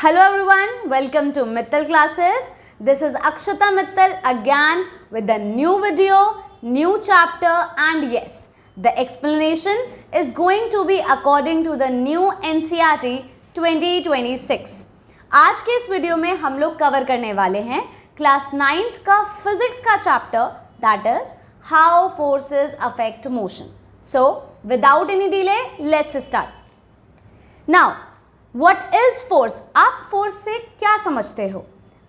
Hello everyone, welcome to Mittal classes. This is Akshata Mittal again with a new video, new chapter, and yes, the explanation is going to be according to the new NCERT 2026. आज के इस video में हम लोग cover करने वाले हैं class 9th का फिजिक्स का chapter that is how forces affect motion. So without any delay let's start. Now what is force? आप फोर्स से क्या समझते हो?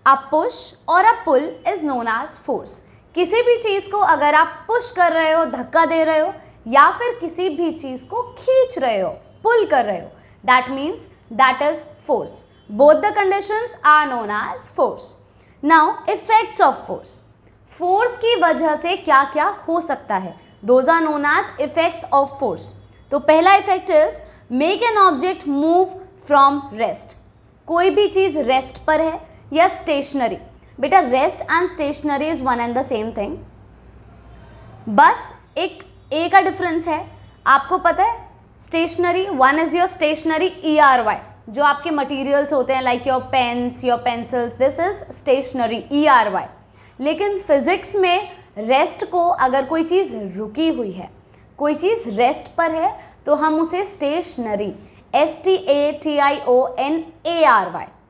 अ पुश और a pull is known as force. किसी भी चीज को अगर आप पुश कर रहे हो, धक्का दे रहे हो, या फिर किसी भी चीज को खींच रहे हो, पुल कर रहे हो, that means that is force. Both the conditions are known as force. Now effects of force. Force की वजह से क्या क्या हो सकता है? Those are known as effects of force. तो पहला effect is make an object move from rest. कोई भी चीज रेस्ट पर है या स्टेशनरी. बेटा rest and stationary is one and the same thing. बस एक ए का डिफरेंस है. आपको पता है stationery, one is your stationery ERY, जो आपके मटेरियल्स होते हैं like your pens, your pencils, this is stationery ERY. लेकिन फिजिक्स में रेस्ट को, अगर कोई चीज़ रुकी हुई है, कोई चीज़ रेस्ट पर है, तो हम उसे स्टेशनरी STATIONARY,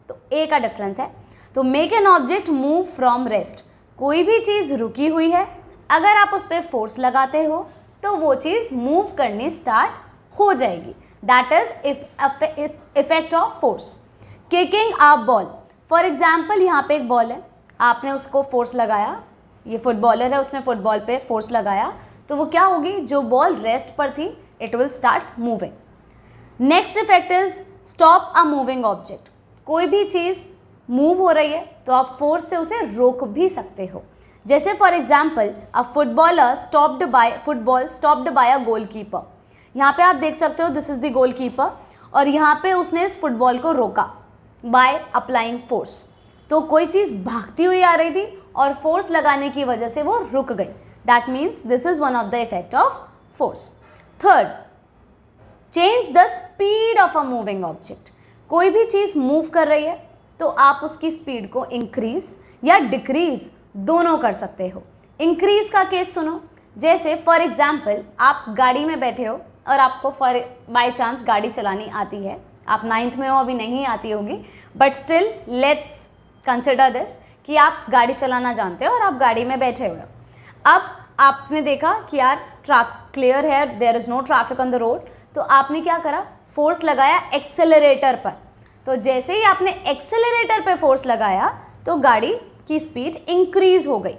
तो ए का डिफरेंस है. तो make an object move from rest. कोई भी चीज़ रुकी हुई है, अगर आप उस पर फोर्स लगाते हो तो वो चीज़ मूव करनी स्टार्ट हो जाएगी. That is effect of force. Kicking a ball. For example यहाँ पे एक बॉल है, आपने उसको फोर्स लगाया, ये फुटबॉलर है, उसने फुटबॉल पे फोर्स लगाया, तो वो क्या होगी? जो बॉल रेस्ट पर थी it will start moving. Next effect is stop a moving object. कोई भी चीज़ मूव हो रही है तो आप फोर्स से उसे रोक भी सकते हो. जैसे for example a football stopped bye a goalkeeper. यहाँ पे आप देख सकते हो दिस इज द गोलकीपर, और यहाँ पे उसने इस फुटबॉल को रोका बाय अप्लाइंग फोर्स. तो कोई चीज़ भागती हुई आ रही थी और फोर्स लगाने की वजह से वो रुक गई. That means this is one of the effect of force. Third, change the speed of a moving object. कोई भी चीज़ मूव कर रही है तो आप उसकी स्पीड को इंक्रीज या डिक्रीज दोनों कर सकते हो. इंक्रीज का केस सुनो. जैसे फॉर एग्जाम्पल आप गाड़ी में बैठे हो और आपको फॉर बाय चांस गाड़ी चलानी आती है. आप 9th में हो, अभी नहीं आती होगी, but still let's consider this कि आप गाड़ी चलाना जानते हो और आप गाड़ी में बैठे हुए हो. अब आपने देखा कि यार ट्रैफिक क्लियर है, there is no traffic on the road, तो आपने क्या करा? फोर्स लगाया एक्सेलरेटर पर. तो जैसे ही आपने एक्सेलरेटर पे फोर्स लगाया तो गाड़ी की स्पीड इंक्रीज हो गई.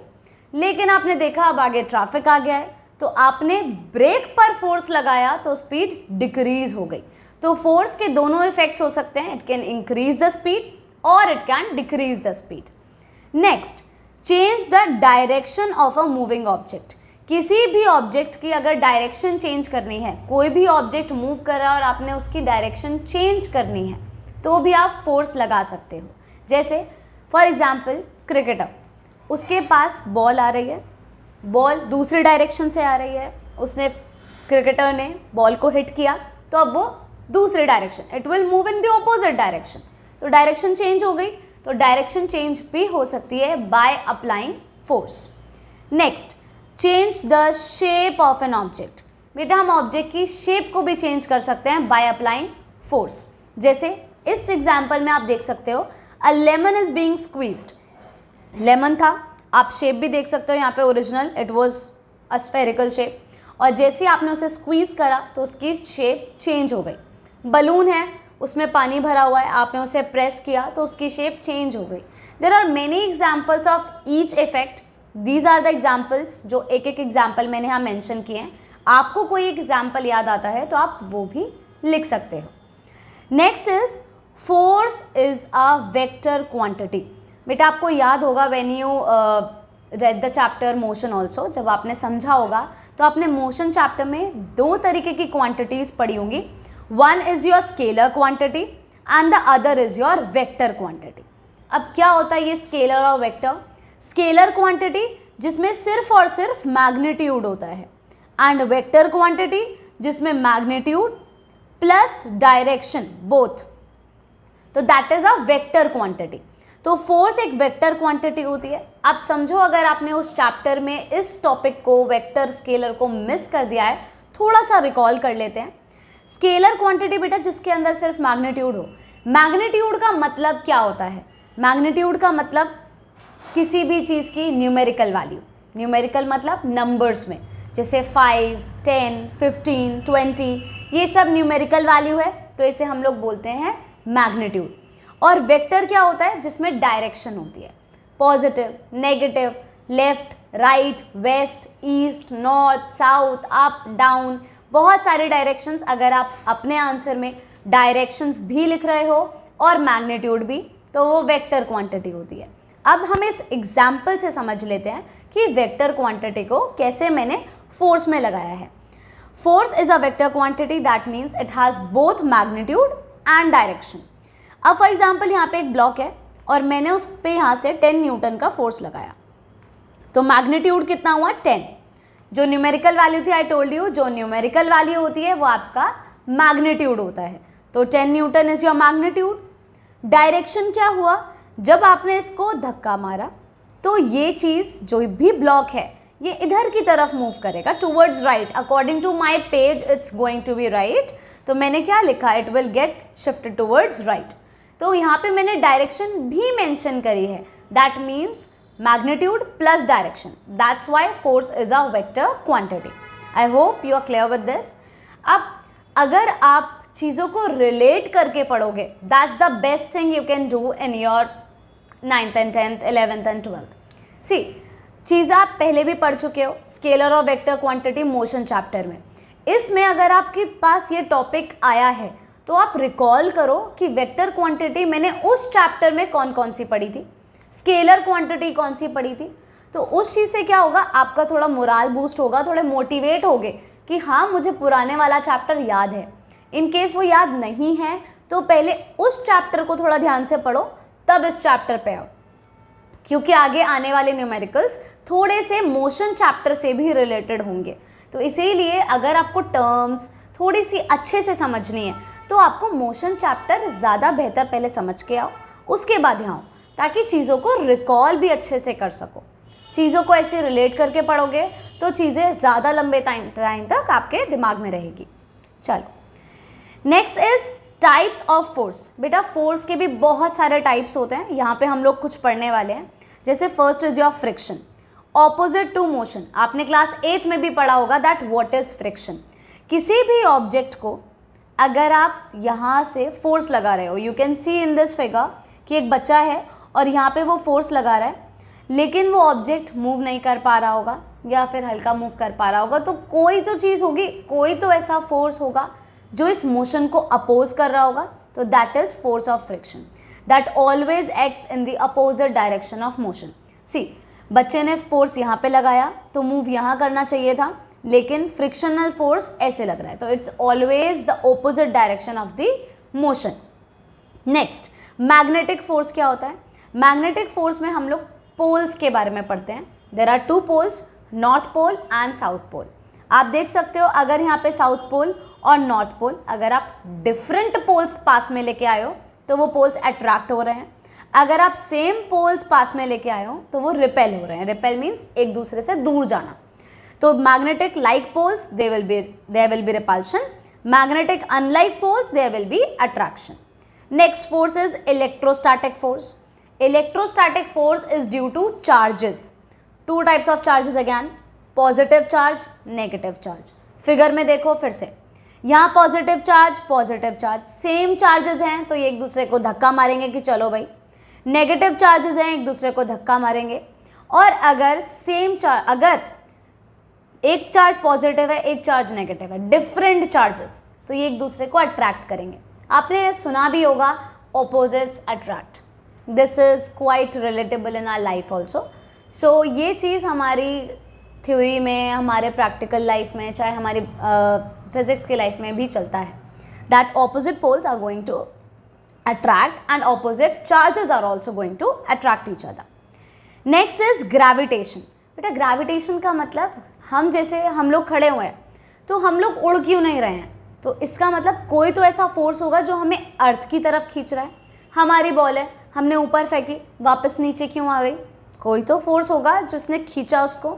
लेकिन आपने देखा अब आगे ट्रैफिक आ गया है, तो आपने ब्रेक पर फोर्स लगाया तो स्पीड डिक्रीज हो गई. तो फोर्स के दोनों इफेक्ट्स हो सकते हैं. It can increase the speed और it can decrease the speed. Next, change the direction of a moving object. किसी भी ऑब्जेक्ट की अगर डायरेक्शन चेंज करनी है, कोई भी ऑब्जेक्ट मूव कर रहा है और आपने उसकी डायरेक्शन चेंज करनी है, तो भी आप फोर्स लगा सकते हो. जैसे फॉर एग्जाम्पल क्रिकेटर, उसके पास बॉल आ रही है, बॉल दूसरी डायरेक्शन से आ रही है, उसने क्रिकेटर ने बॉल को हिट किया, तो अब वो दूसरी direction, it will move in the opposite direction, तो डायरेक्शन चेंज हो गई. तो डायरेक्शन चेंज भी हो सकती है by applying force. Next, change the shape of an object. बेटा हम ऑब्जेक्ट की शेप को भी चेंज कर सकते हैं बाय अप्लाइंग फोर्स. जैसे इस एग्जाम्पल में आप देख सकते हो a lemon is being squeezed. Lemon था, आप शेप भी देख सकते हो यहाँ पे original, it was a spherical shape, और जैसे ही आपने उसे स्क्वीज करा तो उसकी शेप चेंज हो गई. बलून है, उसमें पानी भरा हुआ है, आपने उसे प्रेस किया तो उसकी शेप चेंज हो गई. There are many examples of each effect. These are the examples जो एक एक एग्जाम्पल मैंने यहाँ मेंशन किए हैं. आपको कोई एग्जाम्पल याद आता है तो आप वो भी लिख सकते हो. Next is force is a vector quantity. बेटा आपको याद होगा when you read the chapter motion also, जब आपने समझा होगा तो आपने मोशन चैप्टर में दो तरीके की क्वांटिटीज पढ़ी होंगी. One is your scalar quantity and the other is your vector quantity. अब क्या होता है ये स्केलर और वेक्टर? स्केलर क्वांटिटी जिसमें सिर्फ और सिर्फ मैग्नीट्यूड होता है, एंड वेक्टर क्वांटिटी जिसमें मैग्नीट्यूड प्लस डायरेक्शन बोथ. तो that is a vector quantity. तो फोर्स एक वेक्टर क्वांटिटी होती है। आप समझो अगर आपने उस चैप्टर में इस टॉपिक को, वेक्टर स्केलर को मिस कर दिया है, थोड़ा सा रिकॉल कर लेते हैं। स्केलर क्वांटिटी बेटा जिसके अंदर सिर्फ मैग्नीट्यूड हो। मैग्नीट्यूड का मतलब क्या होता है? मैग्नीट्यूड का मतलब किसी भी चीज़ की न्यूमेरिकल वैल्यू। न्यूमेरिकल मतलब नंबर्स में, जैसे 5, 10, 15, 20, ये सब न्यूमेरिकल वैल्यू है, तो इसे हम लोग बोलते हैं मैग्नीट्यूड। और वेक्टर क्या होता है? जिसमें डायरेक्शन होती है, positive, negative, left, right, west, east, north, south, up, down, बहुत सारे डायरेक्शंस। अगर आप अपने आंसर में डायरेक्शंस भी लिख रहे हो और मैग्नीट्यूड भी, तो वो वेक्टर क्वांटिटी होती है। अब हम इस एग्जाम्पल से समझ लेते हैं कि वेक्टर क्वांटिटी को कैसे मैंने फोर्स में लगाया है। Force is a vector quantity, that means it has both magnitude and direction. अब फॉर एग्जाम्पल यहाँ पे एक ब्लॉक है और मैंने उस पर यहाँ से 10 न्यूटन का फोर्स लगाया, तो मैग्नीट्यूड कितना हुआ? 10। जो न्यूमेरिकल वैल्यू थी, आई टोल्ड यू, जो न्यूमेरिकल वैल्यू होती है वो आपका मैग्नीट्यूड होता है, तो 10 Newton is your magnitude. Direction क्या हुआ? जब आपने इसको धक्का मारा तो ये चीज़ जो भी ब्लॉक है ये इधर की तरफ मूव करेगा, towards right. According to my page it's going to be right, तो मैंने क्या लिखा? It will get shifted towards right. तो यहाँ पे मैंने डायरेक्शन भी मेंशन करी है, that means magnitude plus direction, that's why force is a vector quantity. I hope you are clear with this. अब अगर आप चीज़ों को रिलेट करके पढ़ोगे, that's the best thing you can do in your 9th and 10th, 11th and 12th। सी चीज़ आप पहले भी पढ़ चुके हो, स्केलर और वेक्टर क्वांटिटी मोशन चैप्टर में। इसमें अगर आपके पास ये टॉपिक आया है तो आप रिकॉल करो कि वेक्टर क्वांटिटी मैंने उस चैप्टर में कौन कौन सी पढ़ी थी, स्केलर क्वांटिटी कौन सी पढ़ी थी। तो उस चीज़ से क्या होगा? आपका थोड़ा मोराल बूस्ट होगा, थोड़े मोटिवेट होगे कि हाँ मुझे पुराने वाला चैप्टर याद है। इन केस वो याद नहीं है तो पहले उस चैप्टर को थोड़ा ध्यान से पढ़ो, तब इस चैप्टर पे आओ, क्योंकि आगे आने वाले न्यूमेरिकल्स थोड़े से मोशन चैप्टर से भी रिलेटेड होंगे। तो इसीलिए अगर आपको टर्म्स थोड़ी सी अच्छे से समझनी है तो आपको मोशन चैप्टर ज़्यादा बेहतर पहले समझ के आओ, उसके बाद यहाँ आओ, ताकि चीज़ों को रिकॉल भी अच्छे से कर सको। चीज़ों को ऐसे रिलेट करके पढ़ोगे तो चीज़ें ज़्यादा लंबे टाइम तक आपके दिमाग में रहेगी। चलो next is types of force. बेटा फोर्स के भी बहुत सारे टाइप्स होते हैं, यहाँ पे हम लोग कुछ पढ़ने वाले हैं। जैसे first is your friction, opposite to motion. आपने क्लास 8th में भी पढ़ा होगा दैट व्हाट इज फ्रिक्शन। किसी भी ऑब्जेक्ट को अगर आप यहाँ से फोर्स लगा रहे हो, you can see in this figure कि एक बच्चा है और यहाँ पे वो फोर्स लगा रहा है, लेकिन वो ऑब्जेक्ट मूव नहीं कर पा रहा होगा या फिर हल्का मूव कर पा रहा होगा, तो कोई तो चीज़ होगी, कोई तो ऐसा फोर्स होगा जो इस मोशन को अपोज कर रहा होगा, तो that is force of friction, that always acts in the opposite direction of motion. See बच्चे ने फोर्स यहाँ पे लगाया तो मूव यहाँ करना चाहिए था, लेकिन फ्रिक्शनल फोर्स ऐसे लग रहा है, तो it's always the opposite direction of the motion. Next magnetic force क्या होता है? मैग्नेटिक फोर्स में हम लोग पोल्स के बारे में पढ़ते हैं। There are 2 poles, north pole and south pole. आप देख सकते हो अगर यहाँ पे साउथ पोल और नॉर्थ पोल, अगर आप डिफरेंट पोल्स पास में लेके आए हो तो वो पोल्स अट्रैक्ट हो रहे हैं, अगर आप सेम पोल्स पास में लेके आए हो तो वो रिपेल हो रहे हैं। रिपेल मीन्स एक दूसरे से दूर जाना। तो magnetic like poles there will be repulsion, magnetic unlike poles there will be attraction. Next force is electrostatic force. Electrostatic force is due to charges. 2 types of charges again, positive charge, negative charge. Figure में देखो फिर से, यहाँ positive charge, same charges हैं तो ये एक दूसरे को धक्का मारेंगे कि चलो भाई। नेगेटिव चार्जेस हैं, एक दूसरे को धक्का मारेंगे। और अगर सेम चार्ज, अगर एक चार्ज पॉजिटिव है एक चार्ज नेगेटिव है, डिफरेंट चार्जेस, तो ये एक दूसरे को अट्रैक्ट करेंगे। आपने सुना भी होगा opposites attract, this is quite relatable in our life also. So ये चीज़ हमारी थ्योरी में, हमारे प्रैक्टिकल लाइफ में, चाहे हमारी फिजिक्स की लाइफ में भी चलता है, that opposite poles are going to attract and opposite charges are also going to attract each other. Next is gravitation. बेटा ग्रेविटेशन का मतलब, हम लोग खड़े हुए हैं तो हम लोग उड़ क्यों नहीं रहे हैं? तो इसका मतलब कोई तो ऐसा फोर्स होगा जो हमें अर्थ की तरफ खींच रहा है। हमारी बॉल है, हमने ऊपर फेंकी, वापस नीचे क्यों आ गई? कोई तो फोर्स होगा जिसने खींचा उसको।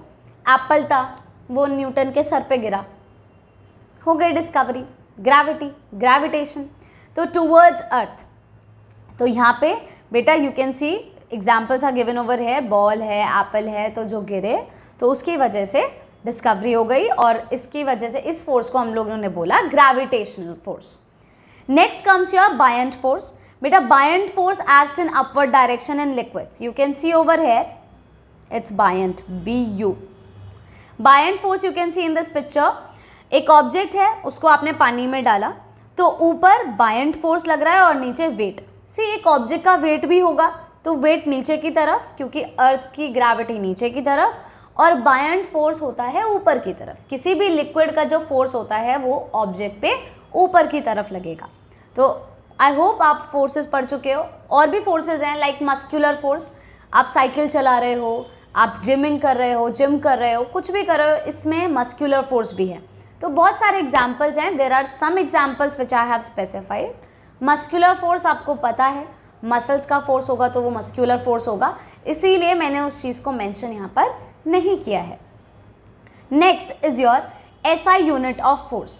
एप्पल था, वो न्यूटन के सर पे गिरा, हो गई डिस्कवरी, ग्रेविटी, ग्रेविटेशन। तो टूवर्ड्स अर्थ। तो यहाँ पे बेटा you can see examples are given over है, बॉल है, एप्पल है, तो जो गिरे तो उसकी वजह से डिस्कवरी हो गई, और इसकी वजह से इस फोर्स को हम लोगों ने बोला gravitational force. Next comes your buoyant force. बेटा buoyant force acts in upward direction in liquids. You can see over here, it's buoyant, BU। Buoyant force you can see in this picture. एक object है, उसको आपने पानी में डाला, तो ऊपर बायंट फोर्स लग रहा है और नीचे वेट। सी एक ऑब्जेक्ट का वेट भी होगा तो वेट नीचे की तरफ, क्योंकि अर्थ की ग्रेविटी नीचे की तरफ, और बायंट फोर्स होता है ऊपर की तरफ। किसी भी लिक्विड का जो फोर्स होता है वो ऑब्जेक्ट पे ऊपर की तरफ लगेगा। तो आई होप आप फोर्सेस पढ़ चुके हो। और भी फोर्सेस हैं लाइक मस्कुलर फोर्स, आप साइकिल चला रहे हो, आप जिम कर रहे हो, कुछ भी कर रहे हो, इसमें मस्कुलर फोर्स भी है। तो बहुत सारे एग्जाम्पल्स हैं, there are some examples which I have specified. Muscular force आपको पता है, मसल्स का फोर्स होगा तो वो मस्कुलर फोर्स होगा, इसीलिए मैंने उस चीज़ को मेंशन यहाँ पर नहीं किया है। Next is your SI unit of force.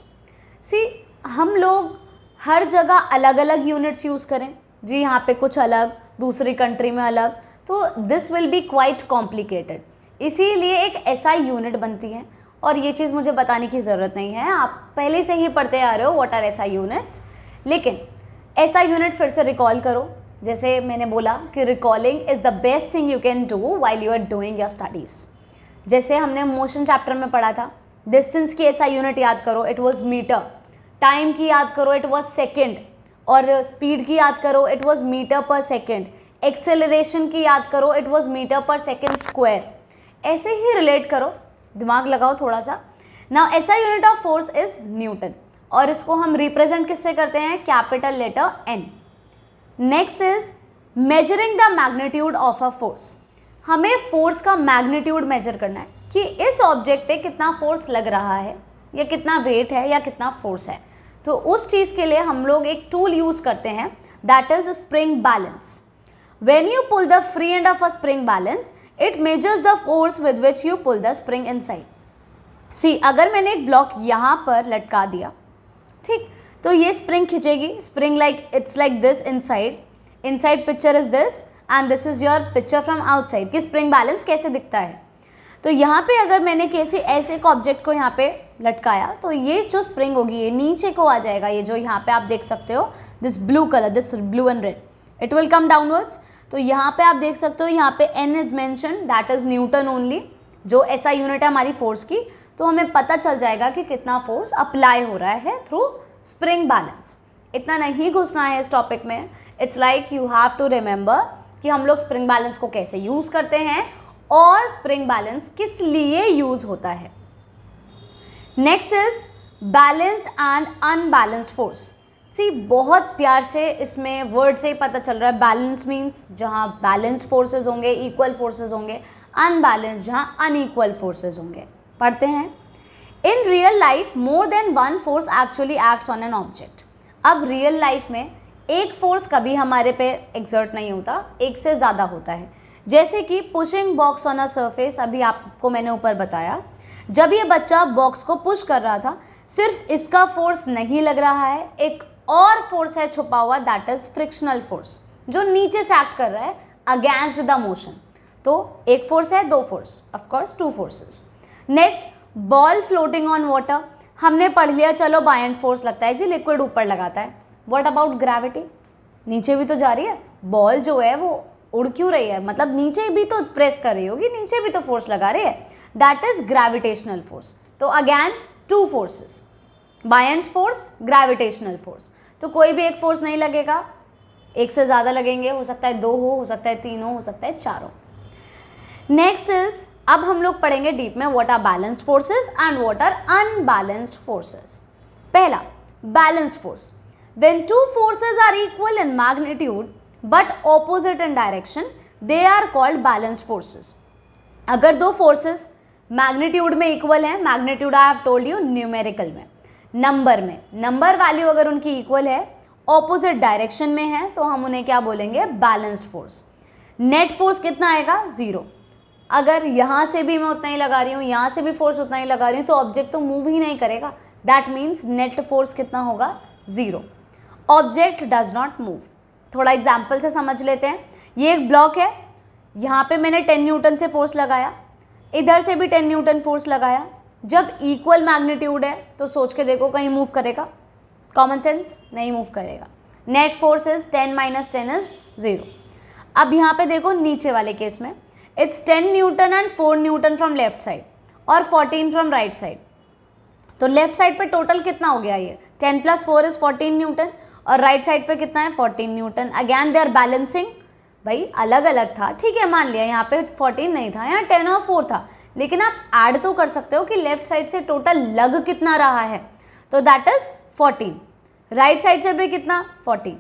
See हम लोग हर जगह अलग अलग यूनिट्स यूज़ करें जी, यहाँ पे कुछ अलग, दूसरी कंट्री में अलग, तो this will be quite complicated. इसीलिए एक SI यूनिट बनती है, और ये चीज़ मुझे बताने की ज़रूरत नहीं है, आप पहले से ही पढ़ते आ रहे हो व्हाट आर SI यूनिट्स। लेकिन SI यूनिट फिर से रिकॉल करो, जैसे मैंने बोला कि recalling is the best thing you can do while you are doing your studies. जैसे हमने मोशन चैप्टर में पढ़ा था, डिस्टेंस की SI यूनिट याद करो, इट वाज मीटर। टाइम की याद करो, इट वाज सेकेंड। और स्पीड की याद करो, it was metre per second. Acceleration की याद करो, it was metre per second square. ऐसे ही रिलेट करो, दिमाग लगाओ थोड़ा सा। Now SI unit of force is newton, और इसको हम रिप्रेजेंट किससे करते हैं? Capital letter N। Next is measuring the magnitude of a force. हमें फोर्स का मैग्नीट्यूड मेजर करना है कि इस ऑब्जेक्ट पे कितना फोर्स लग रहा है, या कितना वेट है, या कितना फोर्स है। तो उस चीज़ के लिए हम लोग एक टूल यूज़ करते हैं, that is spring balance. When you pull the free end of a spring balance, it measures the force with which you pull the spring inside. See अगर मैंने एक ब्लॉक यहाँ पर लटका दिया, ठीक, तो ये स्प्रिंग खिंचेगी, spring like it's like this inside picture is this, and this is your picture from outside कि स्प्रिंग बैलेंस कैसे दिखता है। तो यहाँ पे अगर मैंने कैसे ऐसे एक ऑब्जेक्ट को यहाँ पे लटकाया, तो ये जो स्प्रिंग होगी ये नीचे को आ जाएगा। ये जो यहाँ पे आप देख सकते हो, this blue colour, this blue and red, it will come downwards. तो यहाँ पे आप देख सकते हो, यहाँ पे N is mention, that is Newton only, जो SI यूनिट है हमारी फोर्स की। तो हमें पता चल जाएगा कि कितना फोर्स अप्लाई हो रहा है थ्रू स्प्रिंग बैलेंस। इतना नहीं घुसना है इस टॉपिक में, it's like you have to remember कि हम लोग स्प्रिंग बैलेंस को कैसे यूज़ करते हैं और स्प्रिंग बैलेंस किस लिए यूज़ होता है। Next is balanced and unbalanced force. See बहुत प्यार से इसमें वर्ड से ही पता चल रहा है, बैलेंस मीन्स जहाँ बैलेंस्ड फोर्सेज होंगे, इक्वल फोर्सेज होंगे, अनबैलेंस्ड जहाँ अनइक्वल फोर्सेज होंगे। पढ़ते हैं, in real life more than one force actually acts on an object. अब रियल लाइफ में एक फोर्स कभी हमारे पे एक्सर्ट नहीं होता, एक से ज़्यादा होता है। जैसे कि pushing box on a surface, अभी आपको मैंने ऊपर बताया, जब ये बच्चा बॉक्स को पुश कर रहा था, सिर्फ इसका फोर्स नहीं लग रहा है, एक और फोर्स है छुपा हुआ, दैट इज फ्रिक्शनल फोर्स, जो नीचे से एक्ट कर रहा है अगेंस्ट द मोशन। तो एक फोर्स है, दो force, of course two forces. Next, ball floating on water, हमने पढ़ लिया, चलो बायंट फोर्स लगता है जी, लिक्विड ऊपर लगाता है। What about gravity? नीचे भी तो जा रही है, बॉल जो है वो उड़ क्यों रही है, मतलब नीचे भी तो प्रेस कर रही होगी, नीचे भी तो फोर्स लगा रही है, दैट इज ग्रेविटेशनल फोर्स। तो again two forces, buoyant force, gravitational force. तो कोई भी एक फोर्स नहीं लगेगा, एक से ज़्यादा लगेंगे, हो सकता है दो हो सकता है तीन हो सकता है चार हो। नेक्स्ट इज, अब हम लोग पढ़ेंगे डीप में what are balanced forces and what are unbalanced forces. पहला, balanced force, when two forces are equal in magnitude but opposite in direction, they are called balanced forces. अगर दो फोर्सेस मैग्नीट्यूड में equal हैं, magnitude I have told you numerical में, number value अगर उनकी equal है opposite direction में है तो हम उन्हें क्या बोलेंगे, बैलेंस्ड फोर्स। नेट फोर्स कितना आएगा, 0। अगर यहाँ से भी मैं उतना ही लगा रही हूँ, यहाँ से भी फोर्स उतना ही लगा रही हूँ, तो ऑब्जेक्ट तो मूव ही नहीं करेगा। दैट मीन्स नेट फोर्स कितना होगा, 0। Object does not move. थोड़ा एग्जाम्पल से समझ लेते हैं। ये एक ब्लॉक है, यहाँ पे मैंने 10 न्यूटन से फोर्स लगाया, इधर से भी 10 न्यूटन फोर्स लगाया। जब इक्वल मैग्नीट्यूड है तो सोच के देखो कहीं मूव करेगा, कॉमन सेंस, नहीं मूव करेगा। Net force is 10 minus 10 is 0। अब यहाँ पे देखो नीचे वाले केस में it's 10 newton and 4 newton from left side और 14 फ्रॉम राइट साइड। तो लेफ्ट साइड पे टोटल कितना हो गया, ये 10 + 4 इज 14 न्यूटन और राइट साइड पे कितना है, 14 newton. Again they are balancing. भाई अलग अलग था, ठीक है, मान लिया यहाँ पे 14 नहीं था, यहाँ 10 और 4 था, लेकिन आप ऐड तो कर सकते हो कि लेफ्ट साइड से टोटल लग कितना रहा है, तो दैट इज 14। राइट साइड से भी कितना, 14।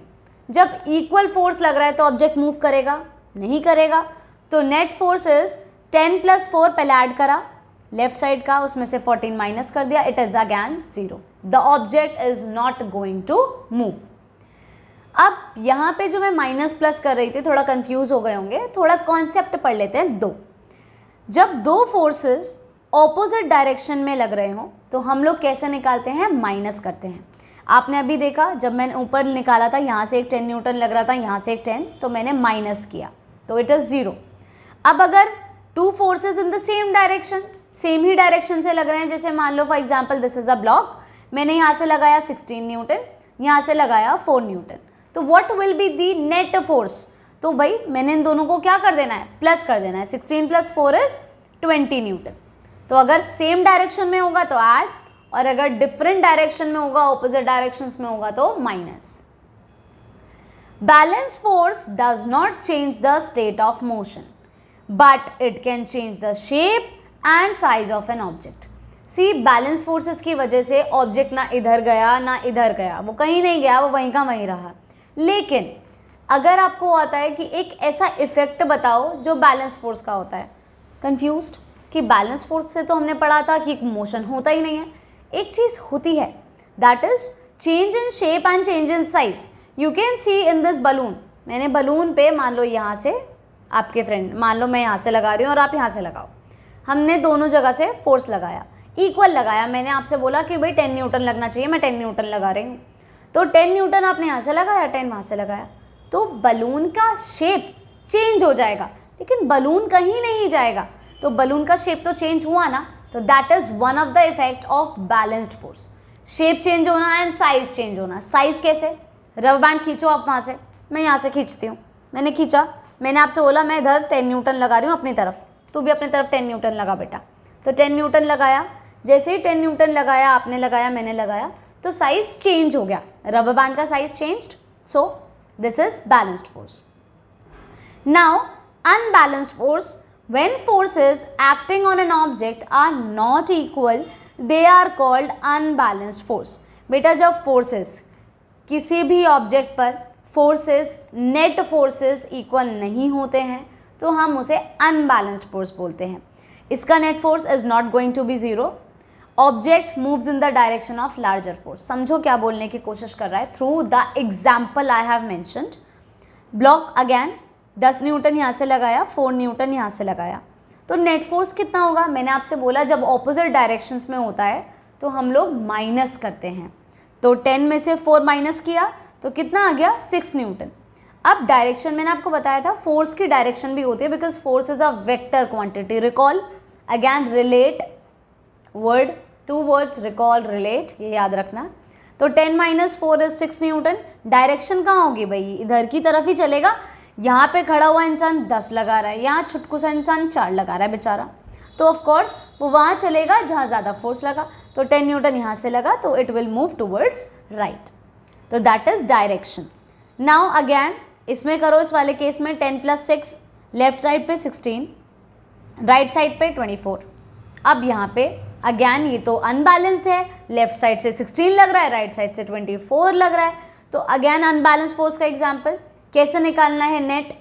जब इक्वल फोर्स लग रहा है तो ऑब्जेक्ट मूव करेगा, नहीं करेगा। तो नेट फोर्स इज 10 + 4 पहले ऐड करा लेफ्ट साइड का, उसमें से 14 माइनस कर दिया, it is again 0। The object is not going to move. अब यहाँ पे जो मैं माइनस प्लस कर रही थी, थोड़ा कंफ्यूज हो गए होंगे, थोड़ा कॉन्सेप्ट पढ़ लेते हैं। जब दो फोर्सेस ऑपोजिट डायरेक्शन में लग रहे हो तो हम लोग कैसे निकालते हैं, माइनस करते हैं। आपने अभी देखा जब मैंने ऊपर निकाला था, यहाँ से एक 10 न्यूटन लग रहा था, यहाँ से एक 10, तो मैंने माइनस किया तो इट इज़ 0। अब अगर two forces in the same direction, same ही डायरेक्शन से लग रहे हैं, जैसे मान लो for example this is a block, मैंने यहाँ से लगाया 16 न्यूटन, यहाँ से लगाया 4 न्यूटन, तो what will be the net force. तो भाई मैंने इन दोनों को क्या कर देना है, प्लस कर देना है। 16 + 4 इज 20 न्यूटन। तो अगर सेम डायरेक्शन में होगा तो ऐड, और अगर डिफरेंट डायरेक्शन में होगा, ऑपोजिट डायरेक्शंस में होगा तो minus. Balance force does not change the state of motion but it can change the shape and size of an object. See, balance forces की वजह से ऑब्जेक्ट ना इधर गया ना इधर गया, वो कहीं नहीं गया, वो वहीं का वहीं रहा। लेकिन अगर आपको आता है कि एक ऐसा इफेक्ट बताओ जो बैलेंस फोर्स का होता है, कंफ्यूज्ड कि बैलेंस फोर्स से तो हमने पढ़ा था कि मोशन होता ही नहीं है, एक चीज़ होती है, that is change in shape and change in size. You can see in this balloon. मैंने बलून पे मान लो यहाँ से आपके फ्रेंड, मान लो मैं यहाँ से लगा रही हूँ और आप यहाँ से लगाओ, हमने दोनों जगह से फोर्स लगाया, इक्वल लगाया। मैंने आपसे बोला कि भाई 10 न्यूटन लगना चाहिए, मैं 10 न्यूटन लगा रही हूँ, तो 10 न्यूटन आपने यहाँ से लगाया, 10 वहाँ से लगाया, तो बलून का शेप चेंज हो जाएगा, लेकिन बलून कहीं नहीं जाएगा, तो बलून का शेप तो चेंज हुआ ना। तो that is one of the effect of balanced force, shape change होना एंड साइज चेंज होना। साइज कैसे, रबर बैंड खींचो आप वहाँ से, मैं यहाँ से खींचती हूँ, मैंने खींचा, मैंने आपसे बोला मैं इधर 10 न्यूटन लगा रही हूँ अपनी तरफ, तू भी अपनी तरफ 10 न्यूटन लगा बेटा, तो 10 न्यूटन लगाया। जैसे ही 10 न्यूटन लगाया, आपने लगाया, मैंने लगाया, तो साइज चेंज हो गया, रबर बैंड का size changed, so this is balanced force. Now unbalanced force, when forces acting on an object are not equal, they are called unbalanced force। बेटा जब फोर्सेस किसी भी ऑब्जेक्ट पर फोर्सेस, नेट फोर्सेस इक्वल नहीं होते हैं तो हम उसे अनबैलेंस्ड फोर्स बोलते हैं। इसका net force is not going to be 0। Object moves in the direction of larger force. समझो क्या बोलने की कोशिश कर रहा है through the example I have mentioned. Block again 10 newton यहाँ से लगाया, 4 न्यूटन यहाँ से लगाया, तो नेट फोर्स कितना होगा। मैंने आपसे बोला जब ऑपोजिट डायरेक्शंस में होता है तो हम लोग माइनस करते हैं, तो 10 में से 4 माइनस किया तो कितना आ गया, 6 न्यूटन। अब डायरेक्शन मैंने आपको बताया था फोर्स की डायरेक्शन भी होती है, because force is a vector quantity. Recall again, relate word, 2 words, recall, relate, ये याद रखना। तो 10 - 4 इज 6 न्यूटन। डायरेक्शन कहाँ होगी भाई, इधर की तरफ ही चलेगा। यहाँ पे खड़ा हुआ इंसान 10 लगा रहा है, यहाँ छुटकू सा इंसान 4 लगा रहा है बेचारा, तो ऑफ कोर्स वो वहाँ चलेगा जहाँ ज़्यादा फोर्स लगा। तो 10 न्यूटन यहाँ से लगा तो it will move towards right, तो that is direction. Now again इसमें करो, इस वाले केस में 10 + 6, लेफ्ट साइड पे 16, राइट साइड पे 24। अब यहाँ पे अगैन ये तो अनबैलेंस्ड है, लेफ्ट साइड से 16 लग रहा है, राइट साइड से 24 लग रहा है, तो अगैन अनबैलेंस्ड फोर्स का एग्जाम्पल कैसे निकालना है। नेट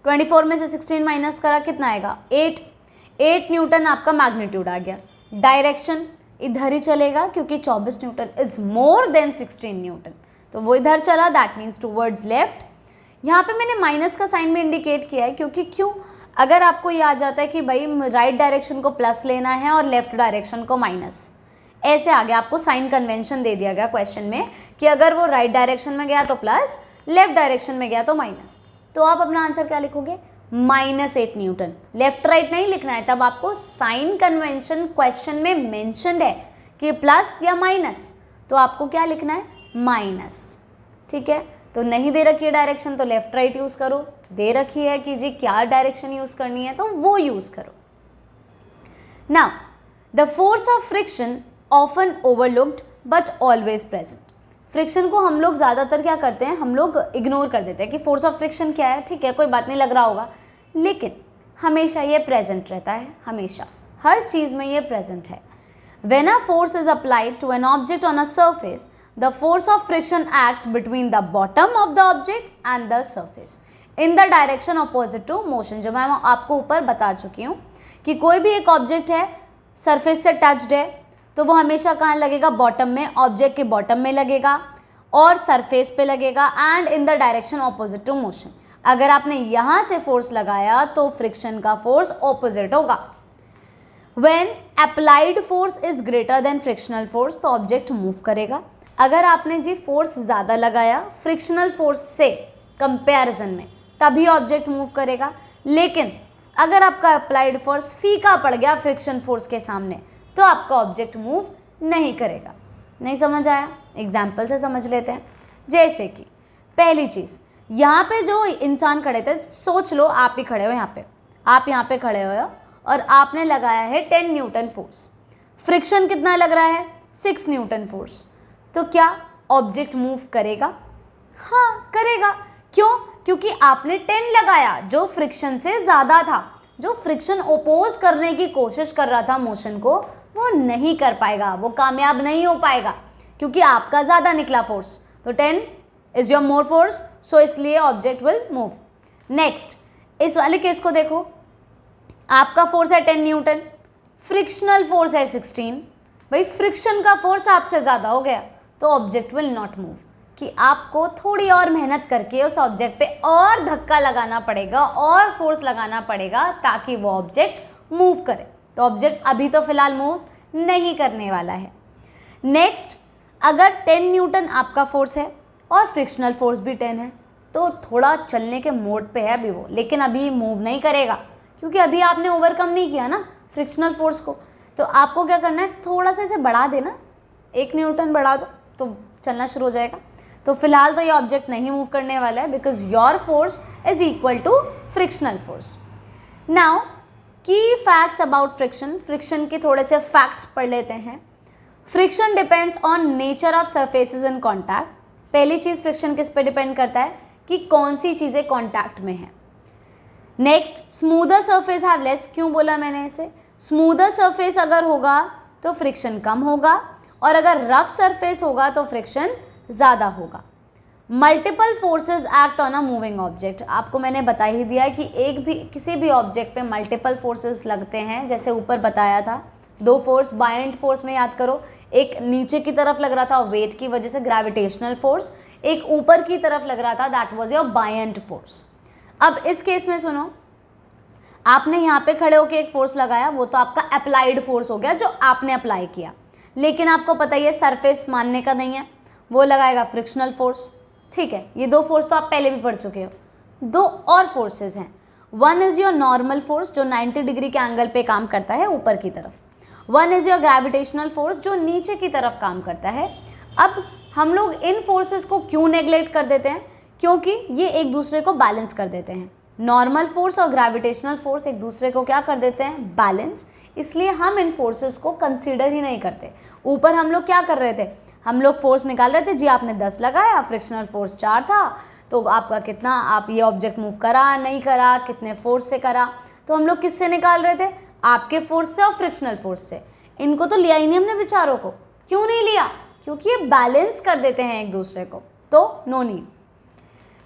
24 में से 16 माइनस करा, कितना आएगा, 8 न्यूटन आपका मैग्नीट्यूड आ गया। डायरेक्शन इधर ही चलेगा क्योंकि 24 Newton is more than 16 Newton, तो वो इधर चला, दैट मीन्स टूवर्ड्स लेफ्ट। यहाँ पे मैंने माइनस का साइन भी इंडिकेट किया है, क्योंकि क्यों, अगर आपको ये आ जाता है कि भाई राइट डायरेक्शन को प्लस लेना है और लेफ्ट डायरेक्शन को माइनस, ऐसे आगे आपको साइन कन्वेंशन दे दिया गया क्वेश्चन में कि अगर वो राइट डायरेक्शन में गया तो प्लस, लेफ्ट डायरेक्शन में गया तो माइनस, तो आप अपना आंसर क्या लिखोगे, -8 न्यूटन। लेफ्ट राइट नहीं लिखना है, तब आपको साइन कन्वेंशन क्वेश्चन में मेंशन्ड है कि प्लस या माइनस, तो आपको क्या लिखना है, माइनस। ठीक है, तो नहीं दे रखी है डायरेक्शन तो लेफ्ट राइट यूज़ करो, दे रखी है कि जी क्या डायरेक्शन यूज़ करनी है तो वो यूज़ करो। Now the force of friction often overlooked but always present. Friction को हम लोग ज़्यादातर क्या करते हैं, हम लोग इग्नोर कर देते हैं कि फोर्स ऑफ फ्रिक्शन क्या है, ठीक है कोई बात नहीं लग रहा होगा, लेकिन हमेशा ये प्रेजेंट रहता है, हमेशा हर चीज़ में ये प्रेजेंट है। When a force is applied to an object on a surface, the force of friction acts between the bottom of the object and the surface in the direction opposite to motion. जो मैं आपको ऊपर बता चुकी हूँ कि कोई भी एक ऑब्जेक्ट है, सरफेस से टच्ड है, तो वो हमेशा कहाँ लगेगा, बॉटम में, ऑब्जेक्ट के बॉटम में लगेगा और सरफेस पे लगेगा and in the direction opposite to motion. अगर आपने यहाँ से फोर्स लगाया तो फ्रिक्शन का फोर्स ऑपोजिट होगा। When applied force is greater than frictional force, तो ऑब्जेक्ट मूव करेगा। अगर आपने जी फोर्स ज़्यादा लगाया फ्रिक्शनल फोर्स से कंपैरिजन में, तभी ऑब्जेक्ट मूव करेगा। लेकिन अगर आपका अप्लाइड फोर्स फीका पड़ गया फ्रिक्शन फोर्स के सामने, तो आपका ऑब्जेक्ट मूव नहीं करेगा। नहीं समझ आया, एग्जाम्पल से समझ लेते हैं। जैसे कि पहली चीज़, यहाँ पे जो इंसान खड़े थे, सोच लो आप ही खड़े हो यहाँ पे, आप यहाँ पे खड़े हो और आपने लगाया है 10 न्यूटन फोर्स, फ्रिक्शन कितना लग रहा है, 6 न्यूटन फोर्स, तो क्या ऑब्जेक्ट मूव करेगा? हाँ करेगा। क्यों? क्योंकि आपने 10 लगाया जो फ्रिक्शन से ज़्यादा था, जो फ्रिक्शन ओपोज करने की कोशिश कर रहा था मोशन को, वो नहीं कर पाएगा, वो कामयाब नहीं हो पाएगा, क्योंकि आपका ज़्यादा निकला फोर्स, तो 10 इज योर मोर फोर्स, सो इसलिए ऑब्जेक्ट विल मूव। नेक्स्ट, इस वाले केस को देखो, आपका फोर्स है 10 न्यूटन, फ्रिक्शनल फोर्स है 16, भाई फ्रिक्शन का फोर्स आपसे ज़्यादा हो गया, तो ऑब्जेक्ट विल नॉट मूव, कि आपको थोड़ी और मेहनत करके उस ऑब्जेक्ट पे और धक्का लगाना पड़ेगा और फोर्स लगाना पड़ेगा ताकि वो ऑब्जेक्ट मूव करे। तो ऑब्जेक्ट अभी तो फिलहाल मूव नहीं करने वाला है। नेक्स्ट, अगर 10 न्यूटन आपका फोर्स है और फ्रिक्शनल फोर्स भी 10 है, तो थोड़ा चलने के मोड पे है अभी वो, लेकिन अभी मूव नहीं करेगा, क्योंकि अभी आपने ओवरकम नहीं किया ना फ्रिक्शनल फोर्स को। तो आपको क्या करना है, थोड़ा सा इसे बढ़ा देना, 1 न्यूटन बढ़ा दो तो चलना शुरू हो जाएगा। तो फिलहाल तो ये ऑब्जेक्ट नहीं मूव करने वाला है, because your force is equal to frictional force. Now key facts about friction, friction के थोड़े से फैक्ट्स पढ़ लेते हैं। Friction depends on nature of surfaces in contact. पहली चीज़, फ्रिक्शन किस पे डिपेंड करता है कि कौन सी चीज़ें कॉन्टैक्ट में है। Next, smoother surface have less, क्यों बोला मैंने इसे, स्मूदर सरफेस अगर होगा तो फ्रिक्शन कम होगा, और अगर रफ सरफेस होगा तो फ्रिक्शन ज़्यादा होगा। Multiple forces act on a moving object, आपको मैंने बता ही दिया कि किसी भी ऑब्जेक्ट पे मल्टीपल फोर्सेस लगते हैं, जैसे ऊपर बताया था 2 फोर्स, बायंट फोर्स में याद करो, एक नीचे की तरफ लग रहा था वेट की वजह से ग्रेविटेशनल फोर्स, एक ऊपर की तरफ लग रहा था, that was your buoyant force. अब इस केस में सुनो, आपने यहाँ पे खड़े होकर एक फोर्स लगाया, वो तो आपका अप्लाइड फोर्स हो गया जो आपने अप्लाई किया, लेकिन आपको पता ही है सरफेस मानने का नहीं है, वो लगाएगा फ्रिक्शनल फोर्स। ठीक है, ये 2 फोर्स तो आप पहले भी पढ़ चुके हो। 2 और फोर्सेस हैं, one is your normal force जो 90 डिग्री के एंगल पे काम करता है ऊपर की तरफ, one is your gravitational force जो नीचे की तरफ काम करता है। अब हम लोग इन फोर्सेस को क्यों नेग्लेक्ट कर देते हैं, क्योंकि ये एक दूसरे को बैलेंस कर देते हैं। नॉर्मल फोर्स और ग्रेविटेशनल फोर्स एक दूसरे को क्या कर देते हैं, बैलेंस, इसलिए हम इन फोर्सेस को कंसीडर ही नहीं करते। ऊपर हम लोग क्या कर रहे थे, हम लोग फोर्स निकाल रहे थे, जी आपने 10 लगाया, फ्रिक्शनल फोर्स 4 था, तो आपका कितना, आप ये ऑब्जेक्ट मूव करा नहीं करा, कितने फोर्स से करा, तो हम लोग किससे निकाल रहे थे, आपके फोर्स से और फ्रिक्शनल फोर्स से। इनको तो लिया ही नहीं हमने बेचारों को, क्यों नहीं लिया, क्योंकि ये बैलेंस कर देते हैं एक दूसरे को, तो no need.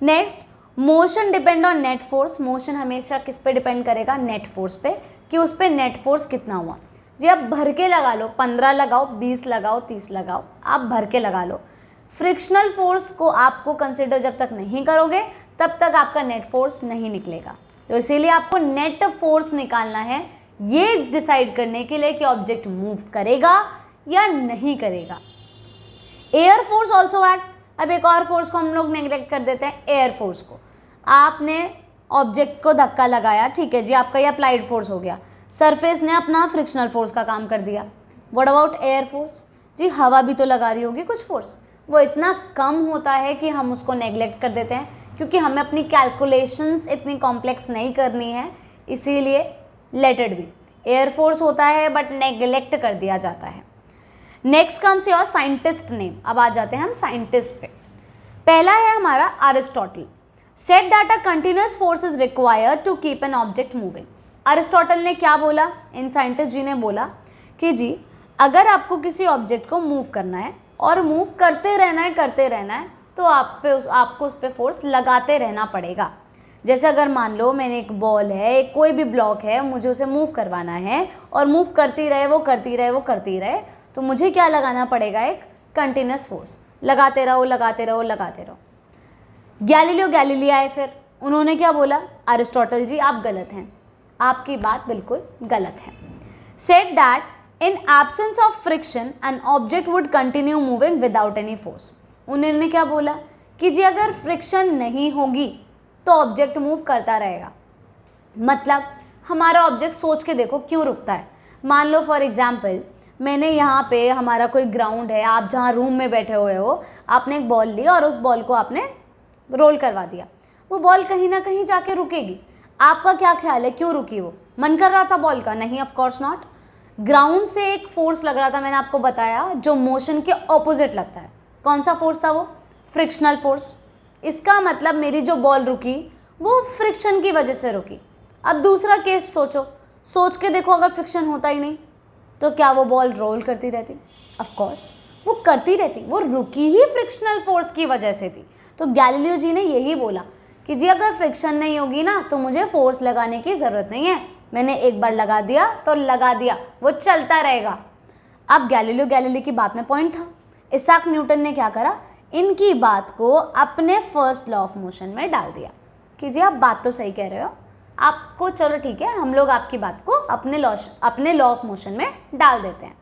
Next, motion depend on net force, motion हमेशा किस पे डिपेंड करेगा, नेट फोर्स पे, कि उस पर नेट फोर्स कितना हुआ। जी आप भर के लगा लो, 15 लगाओ, 20 लगाओ, 30 लगाओ, आप भर के लगा लो, फ्रिक्शनल फोर्स को आपको कंसिडर जब तक नहीं करोगे तब तक आपका नेट फोर्स नहीं निकलेगा। तो इसीलिए आपको नेट फोर्स निकालना है ये डिसाइड करने के लिए कि ऑब्जेक्ट मूव करेगा या नहीं करेगा। Air force also act. अब एक और फोर्स को हम लोग नेग्लेक्ट कर देते हैं, एयर फोर्स को। आपने ऑब्जेक्ट को धक्का लगाया, ठीक है जी, आपका ये अप्लाइड फोर्स हो गया, सरफेस ने अपना फ्रिक्शनल फोर्स का काम कर दिया। What about air force? जी हवा भी तो लगा रही होगी कुछ फोर्स, वो इतना कम होता है कि हम उसको नेग्लेक्ट कर देते हैं क्योंकि हमें अपनी कैलकुलेशंस इतनी कॉम्प्लेक्स नहीं करनी है, इसीलिए late it B. Air force होता है बट नेग्लेक्ट कर दिया जाता है। Next comes your scientist name. अब आ जाते हैं हम साइंटिस्ट पे। पहला है हमारा Aristotle. Said that a continuous force is required to keep an object moving. Aristotle ने क्या बोला? इन साइंटिस्ट जी ने बोला कि जी अगर आपको किसी ऑब्जेक्ट को मूव करना है और मूव करते रहना है तो आपको उस पर फोर्स लगाते रहना पड़ेगा। जैसे अगर मान लो मैंने एक बॉल है, एक कोई भी ब्लॉक है, मुझे उसे मूव करवाना है और मूव करती रहे तो मुझे क्या लगाना पड़ेगा? एक कंटिन्यूअस फोर्स। लगाते रहो। गैलीलियो गैलीली आए, फिर उन्होंने क्या बोला? अरिस्टोटल जी आप गलत हैं, आपकी बात बिल्कुल गलत है। Said that in absence of friction an object would continue moving without any force. उन्होंने क्या बोला कि जी अगर फ्रिक्शन नहीं होगी तो ऑब्जेक्ट मूव करता रहेगा। मतलब हमारा ऑब्जेक्ट सोच के देखो क्यों रुकता है। मान लो फॉर एग्जाम्पल मैंने यहाँ पे हमारा कोई ग्राउंड है, आप जहाँ रूम में बैठे हुए हो, आपने एक बॉल ली और उस बॉल को आपने रोल करवा दिया, वो बॉल कहीं ना कहीं जाके रुकेगी। आपका क्या ख्याल है क्यों रुकी? वो मन कर रहा था बॉल का? नहीं, ऑफ कोर्स नॉट। ग्राउंड से एक फोर्स लग रहा था, मैंने आपको बताया, जो मोशन के ऑपोजिट लगता है। कौन सा फोर्स था वो? Frictional force. इसका मतलब मेरी जो बॉल रुकी वो फ्रिक्शन की वजह से रुकी। अब दूसरा केस सोचो, सोच के देखो, अगर फ्रिक्शन होता ही नहीं तो क्या वो बॉल रोल करती रहती? ऑफ कोर्स वो करती रहती, वो रुकी ही फ्रिक्शनल फोर्स की वजह से थी। तो गैलीलियो जी ने यही बोला कि जी अगर फ्रिक्शन नहीं होगी ना तो मुझे फोर्स लगाने की ज़रूरत नहीं है, मैंने एक बार लगा दिया तो लगा दिया, वो चलता रहेगा। अब गैलीलियो गैलीली की बात में पॉइंट था। इसाक न्यूटन ने क्या करा? इनकी बात को अपने फर्स्ट लॉ ऑफ मोशन में डाल दिया कि जी आप बात तो सही कह रहे हो, आपको चलो ठीक है, हम लोग आपकी बात को अपने लॉ ऑफ मोशन में डाल देते हैं।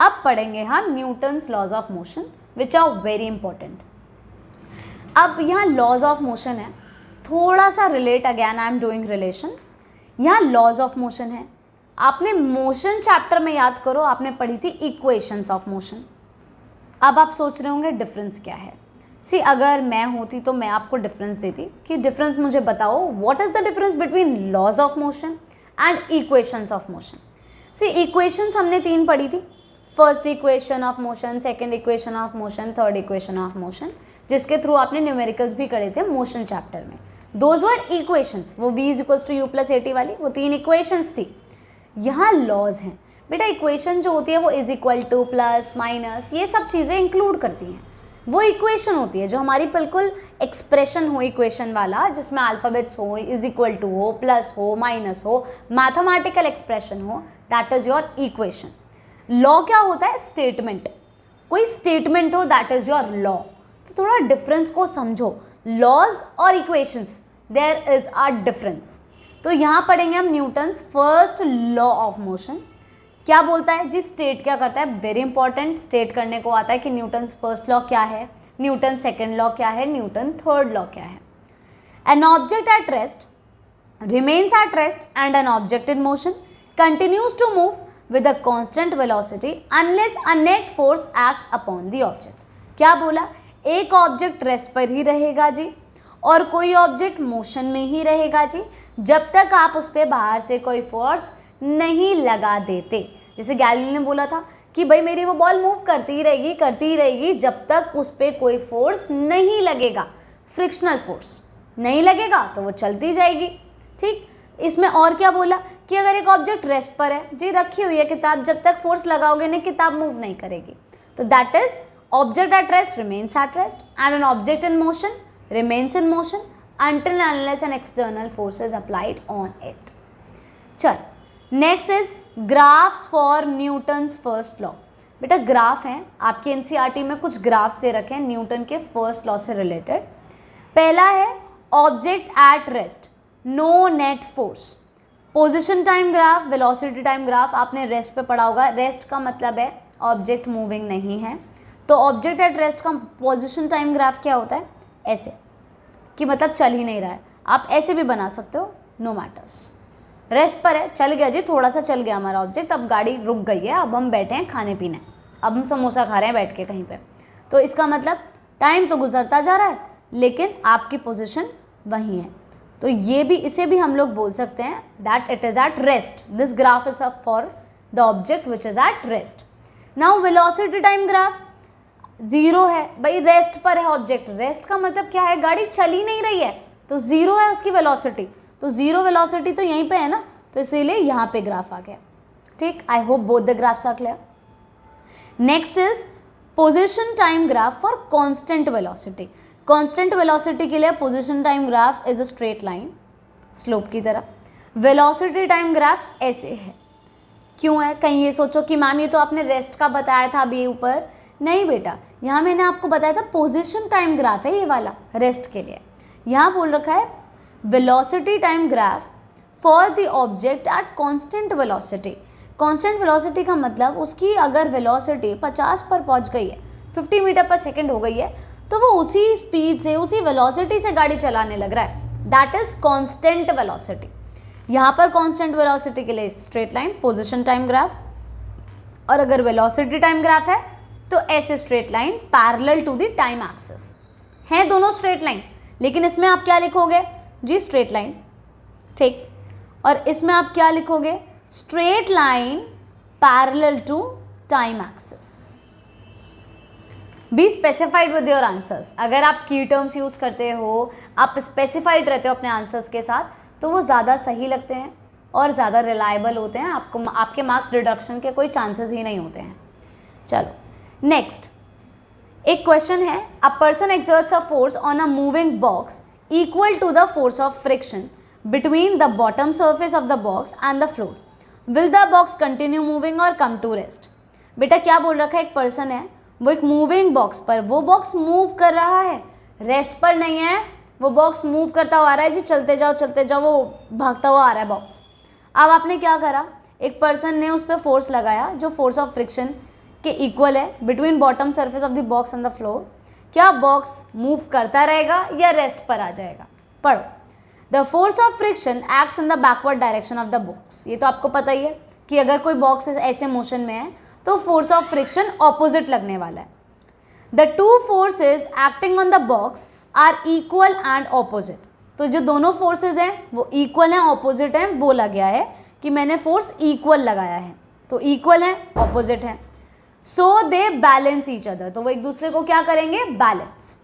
अब पढ़ेंगे हम Newton's laws of motion which are very important. अब यहाँ लॉज ऑफ मोशन है, थोड़ा सा relate, again I am doing relation. यहाँ लॉज ऑफ मोशन है, आपने मोशन चैप्टर में याद करो आपने पढ़ी थी इक्वेशंस ऑफ मोशन। अब आप सोच रहे होंगे डिफरेंस क्या है। सी अगर मैं होती तो मैं आपको डिफरेंस देती कि डिफरेंस मुझे बताओ, what is the difference between laws of motion and equations of motion. See equations हमने 3 पढ़ी थी, first equation of motion, second equation of motion, third equation of motion, जिसके थ्रू आपने न्यूमेरिकल्स भी करे थे मोशन चैप्टर में। दोज वर इक्वेशंस, वो v = u + at वाली, वो 3 इक्वेशंस थी। यहाँ लॉज हैं बेटा। इक्वेशन जो होती है वो is equal to, plus, minus, ये सब चीज़ें इंक्लूड करती हैं। वो इक्वेशन होती है जो हमारी बिल्कुल एक्सप्रेशन हो इक्वेशन वाला, जिसमें अल्फ़ाबेट्स हो, इज इक्वल टू हो, प्लस हो, माइनस हो, मैथमेटिकल एक्सप्रेशन हो, that is your equation. Law क्या होता है? स्टेटमेंट। कोई स्टेटमेंट हो, दैट इज़ योर लॉ। तो थोड़ा डिफरेंस को समझो, लॉज और equations, there is a difference. तो यहाँ पढ़ेंगे हम Newton's first law of motion. क्या बोलता है जी? स्टेट क्या करता है? वेरी इंपॉर्टेंट, स्टेट करने को आता है कि न्यूटन्स फर्स्ट लॉ क्या है, न्यूटन सेकेंड लॉ क्या है, न्यूटन थर्ड लॉ क्या है। An object at rest remains at rest and an object in motion continues to move with a constant velocity unless a net force acts upon the object। क्या बोला? एक object rest पर ही रहेगा जी और कोई object motion में ही रहेगा जी, जब तक आप उस पर बाहर से कोई फोर्स नहीं लगा देते। जैसे गैलीलियो ने बोला था कि भाई मेरी वो बॉल मूव करती रहेगी जब तक उस पर कोई फोर्स नहीं लगेगा, फ्रिक्शनल फोर्स नहीं लगेगा तो वो चलती जाएगी। ठीक, इसमें और क्या बोला कि अगर एक ऑब्जेक्ट रेस्ट पर है जी, रखी हुई है किताब, जब तक फोर्स लगाओगे नहीं किताब मूव नहीं करेगी। तो that is object at rest remains at rest and an object in motion remains in motion until and unless an external force is applied on it। चल, next is graphs for Newton's first law। बेटा graph हैं, आपकी NCERT में कुछ graphs दे रखे हैं Newton के first law से रिलेटेड। पहला है object at rest, no net force. Position time graph, velocity time graph आपने रेस्ट पे पढ़ा होगा। रेस्ट का मतलब है ऑब्जेक्ट मूविंग नहीं है, तो ऑब्जेक्ट एट रेस्ट का पोजीशन टाइम ग्राफ क्या होता है, ऐसे कि मतलब चल ही नहीं रहा है। आप ऐसे भी बना सकते हो, नो मैटर्स। रेस्ट पर है, चल गया जी, थोड़ा सा चल गया हमारा ऑब्जेक्ट, अब गाड़ी रुक गई है, अब हम बैठे हैं खाने पीने, अब हम समोसा खा रहे हैं बैठ के कहीं पे, तो इसका मतलब टाइम तो गुजरता जा रहा है लेकिन आपकी पोजीशन वही है। तो ये भी, इसे भी हम लोग बोल सकते हैं that it is at rest, this graph is for the object which is at rest. Now velocity time graph, zero है भाई, रेस्ट पर है ऑब्जेक्ट। रेस्ट का मतलब क्या है, गाड़ी चल ही नहीं रही है, तो जीरो है उसकी वेलोसिटी, तो जीरो वेलोसिटी तो यहीं पे है ना, तो इसीलिए यहाँ पे ग्राफ आ गया। ठीक, I hope both the graphs are clear. Next is position time graph for constant velocity. Constant velocity के लिए position time graph is a straight line, slope की तरह। वेलोसिटी टाइम ग्राफ ऐसे है, क्यों है, कहीं ये सोचो कि मैम ये तो आपने रेस्ट का बताया था अभी ऊपर, नहीं बेटा, यहाँ मैंने आपको बताया था पोजीशन टाइम ग्राफ है ये वाला रेस्ट के लिए। यहाँ बोल रखा है velocity time graph for the object at constant velocity. Constant velocity का मतलब उसकी अगर वेलोसिटी 50 पर पहुंच गई है, 50 मीटर पर सेकंड हो गई है, तो वो उसी स्पीड से, उसी वेलोसिटी से गाड़ी चलाने लग रहा है, दैट इज कांस्टेंट वेलोसिटी। यहाँ पर कांस्टेंट वेलोसिटी के लिए straight line, position time graph, और अगर वेलोसिटी टाइम ग्राफ है तो ऐसे straight line parallel to the time axis. हैं दोनों स्ट्रेट लाइन, लेकिन इसमें आप क्या लिखोगे जी, स्ट्रेट लाइन, ठीक, और इसमें आप क्या लिखोगे, straight line parallel to time axis. Be specified with your answers. अगर आप की टर्म्स यूज करते हो, आप स्पेसिफाइड रहते हो अपने आंसर्स के साथ, तो वो ज़्यादा सही लगते हैं और ज़्यादा रिलायबल होते हैं, आपको आपके मार्क्स डिडक्शन के कोई चांसेस ही नहीं होते हैं। चलो नेक्स्ट, एक क्वेश्चन है, a person exerts a force on a moving box equal to the force of friction between the bottom surface of the box and the floor, will the box continue moving or come to rest. बेटा क्या बोल रखा है, एक person है, वो एक moving box पर, वो बॉक्स मूव कर रहा है, रेस्ट पर नहीं है, वो बॉक्स मूव करता हुआ आ रहा है जी, चलते जाओ, वो भागता हुआ आ रहा है बॉक्स। अब आपने क्या करा, एक पर्सन ने उस पर फोर्स लगाया जो फोर्स ऑफ फ्रिक्शन के इक्वल है between bottom surface of the box and the floor. क्या बॉक्स मूव करता रहेगा या रेस्ट पर आ जाएगा, पढ़ो। The force of friction acts in the backward direction of the box. ये तो आपको पता ही है कि अगर कोई बॉक्स ऐसे मोशन में है तो फोर्स ऑफ फ्रिक्शन ऑपोजिट लगने वाला है। The two forces acting on the box are equal and opposite. तो जो दोनों फोर्सेज हैं वो इक्वल हैं, ऑपोजिट हैं, बोला गया है कि मैंने फोर्स इक्वल लगाया है, तो इक्वल है, ऑपोजिट है। सो दे बैलेंस ईच अदर, तो वो एक दूसरे को क्या करेंगे, balance.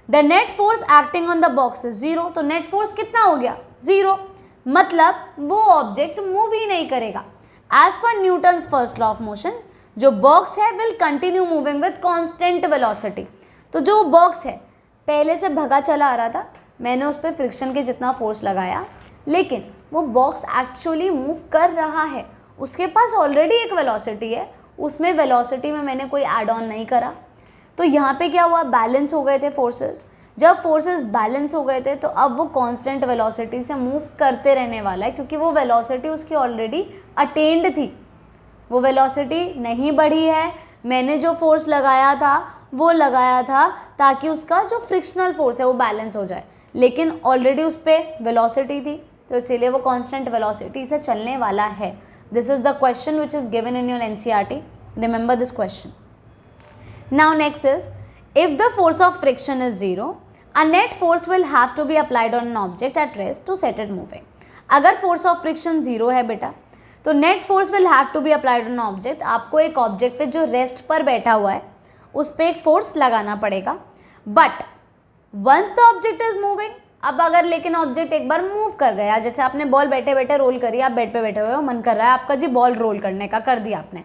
The net force acting on the box is zero, तो नेट फोर्स कितना हो गया, जीरो, मतलब वो ऑब्जेक्ट मूव ही नहीं करेगा। As per Newton's first law of motion, जो बॉक्स है will continue moving with constant velocity. तो जो बॉक्स है पहले से भगा चला आ रहा था, मैंने उस पर फ्रिक्शन के जितना फोर्स लगाया, लेकिन वो बॉक्स एक्चुअली मूव कर रहा है, उसके पास ऑलरेडी एक वेलोसिटी है, उसमें वेलोसिटी में मैंने कोई ऐड ऑन नहीं करा। तो यहाँ पे क्या हुआ, बैलेंस हो गए थे फोर्सेस। जब फोर्सेस बैलेंस हो गए थे तो अब वो कांस्टेंट वेलोसिटी से मूव करते रहने वाला है, क्योंकि वो वेलोसिटी उसकी ऑलरेडी अटेन्ड थी, वो वेलोसिटी नहीं बढ़ी है। मैंने जो फोर्स लगाया था वो लगाया था ताकि उसका जो फ्रिक्शनल फोर्स है वो बैलेंस हो जाए, लेकिन ऑलरेडी उस पर वेलोसिटी थी, तो इसीलिए वो कांस्टेंट वेलोसिटी से चलने वाला है। This is the question which is given in your NCERT, remember this question. Now next is, if the force of friction is zero, a net force will have to be applied on an object at rest to set it moving. अगर force of friction zero है बेटा, तो net force will have to be applied on an object, आपको एक object पे जो rest पर बैठा हुआ है उस पर एक फोर्स लगाना पड़ेगा। But once the object is moving, अब अगर लेकिन ऑब्जेक्ट एक बार मूव कर गया, जैसे आपने बॉल बैठे बैठे रोल करी, आप बेड पे बैठे हुए हो, मन कर रहा है आपका जी बॉल रोल करने का, कर दिया आपने,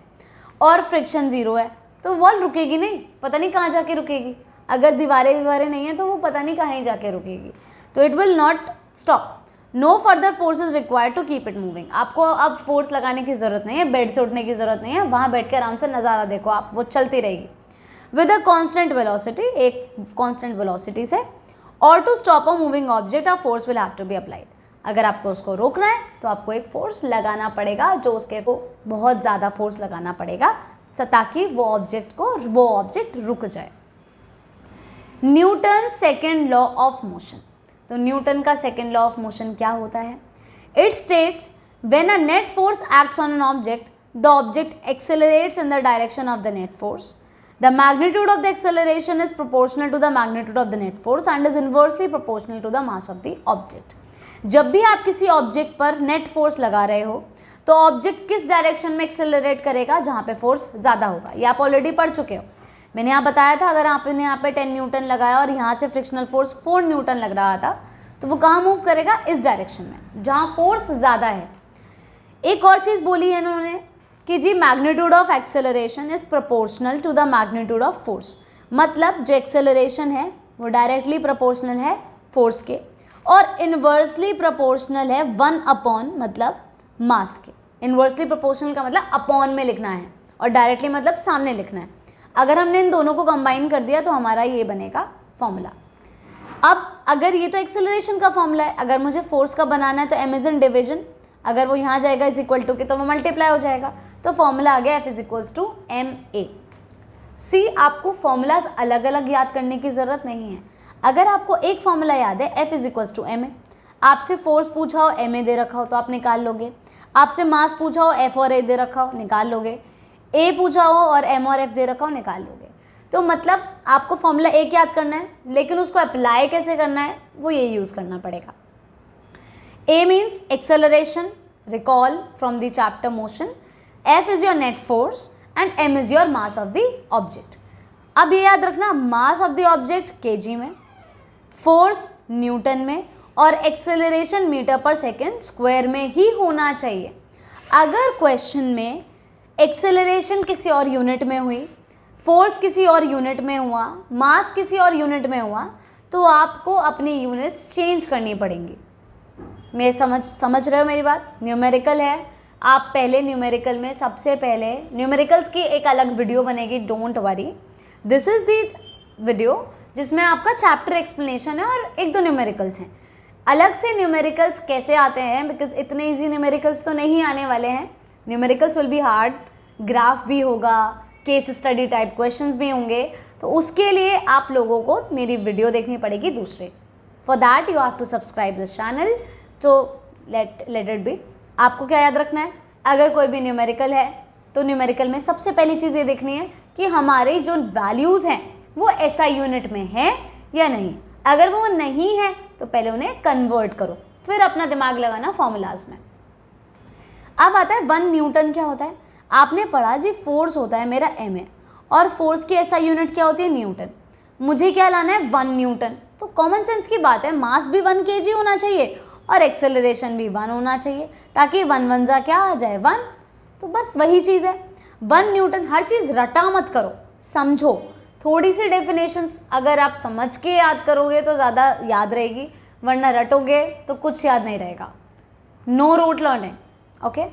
और फ्रिक्शन जीरो है, तो बॉल रुकेगी नहीं, पता नहीं कहाँ जाके रुकेगी। अगर दीवारें नहीं है तो वो पता नहीं कहाँ ही जाके रुकेगी, तो it will not stop. No further force is required to keep it moving. आपको अब फोर्स लगाने की ज़रूरत नहीं है, बेड से उठने की ज़रूरत नहीं है, वहाँ बैठ के आराम से नज़ारा देखो आप, वो चलती रहेगी विद अ कॉन्स्टेंट वेलोसिटी, एक कॉन्स्टेंट वेलोसिटी से। और to stop a moving object a force will have to be applied. अगर आपको उसको रोकना है तो आपको एक फोर्स लगाना पड़ेगा, जो उसके को बहुत ज़्यादा फोर्स लगाना पड़ेगा ताकि वो ऑब्जेक्ट रुक जाए। Newton second law of motion. तो न्यूटन का सेकेंड लॉ ऑफ मोशन क्या होता है? It states when a net force acts on an object, the object accelerates in the direction of the net force. The magnitude of the acceleration is proportional to the magnitude of the net force and is inversely proportional to the mass of the object. जब भी आप किसी object पर net force लगा रहे हो तो object किस डायरेक्शन में एक्सेलरेट करेगा? जहाँ पे फोर्स ज़्यादा होगा। ये आप ऑलरेडी पढ़ चुके हो, मैंने यहाँ बताया था। अगर आपने यहाँ पे 10 न्यूटन लगाया और यहाँ से फ्रिक्शनल फोर्स 4 न्यूटन लग रहा था तो वो कहाँ मूव करेगा? इस डायरेक्शन में जहाँ फोर्स ज़्यादा है। एक और चीज़ बोली है इन्होंने कि जी magnitude of acceleration is proportional to the magnitude of force. मतलब जो एक्सेलरेशन है वो डायरेक्टली प्रोपोर्शनल है फोर्स के और इन्वर्सली प्रोपोर्शनल है 1/, मतलब मास के। इन्वर्सली प्रोपोर्शनल का मतलब अपॉन में लिखना है और डायरेक्टली मतलब सामने लिखना है। अगर हमने इन दोनों को कंबाइन कर दिया तो हमारा ये बनेगा फॉर्मूला। अब अगर ये तो एक्सेलरेशन का फॉर्मूला है, अगर मुझे फोर्स का बनाना है तो m इज इन डिविजन, अगर वो यहाँ जाएगा इज इक्वल टू के तो वो मल्टीप्लाई हो जाएगा, तो फॉर्मूला आ गया F is equals to ma। See आपको फॉर्मूलाज अलग अलग याद करने की ज़रूरत नहीं है। अगर आपको एक फॉर्मूला याद है F is equals to ma, आपसे फोर्स पूछा हो ma दे रखा हो तो आप निकाल लोगे, आपसे मास पूछा हो F और a दे रखा हो निकाल लोगे, a पूछा हो और m और f दे रखा हो निकाल लोगे। तो मतलब आपको फॉर्मूला एक याद करना है, लेकिन उसको अप्लाई कैसे करना है वो ये यूज़ करना पड़ेगा। A means acceleration, recall from the chapter motion, F is your net force and m is your mass of the object। अब ये याद रखना, mass of the object kg में, force न्यूटन में और acceleration metre per second square में ही होना चाहिए। अगर क्वेश्चन में एक्सेलरेशन किसी और यूनिट में हुई, फोर्स किसी और यूनिट में हुआ, मास किसी और यूनिट में हुआ, तो आपको अपनी यूनिट्स चेंज करनी पड़ेंगी। मैं समझ रहे हो मेरी बात? न्यूमेरिकल है, आप पहले न्यूमेरिकल में सबसे पहले न्यूमेरिकल्स की एक अलग वीडियो बनेगी, don't worry, this is the video जिसमें आपका चैप्टर एक्सप्लेनेशन है और 1-2 न्यूमेरिकल्स हैं। अलग से न्यूमेरिकल्स कैसे आते हैं, बिकॉज इतने ईजी न्यूमेरिकल्स तो नहीं आने वाले हैं। Numericals will be hard, graph भी होगा, केस स्टडी टाइप क्वेश्चंस भी होंगे, तो उसके लिए आप लोगों को मेरी वीडियो देखनी पड़ेगी दूसरे। For that you have to subscribe this channel. तो लेट इट बी। आपको क्या याद रखना है, अगर कोई भी न्यूमेरिकल है तो न्यूमेरिकल में सबसे पहली चीज़ ये देखनी है कि हमारे जो वैल्यूज़ हैं वो SI यूनिट में है या नहीं। अगर वो नहीं है तो पहले उन्हें कन्वर्ट करो, फिर अपना दिमाग लगाना फॉर्मूलाज में। अब आता है 1 न्यूटन क्या होता है। आपने पढ़ा जी फोर्स होता है मेरा ma और फोर्स की SI यूनिट क्या होती है न्यूटन। मुझे क्या लाना है 1 न्यूटन। तो कॉमन सेंस की बात है, मास भी 1 kg होना चाहिए और एक्सेलरेशन भी 1 होना चाहिए, ताकि 1 जा क्या आ जाए 1। तो बस वही चीज़ है 1 न्यूटन। हर चीज़ रटा मत करो, समझो। थोड़ी सी डेफिनेशंस अगर आप समझ के याद करोगे तो ज़्यादा याद रहेगी, वरना रटोगे तो कुछ याद नहीं रहेगा। No rote learning. Okay,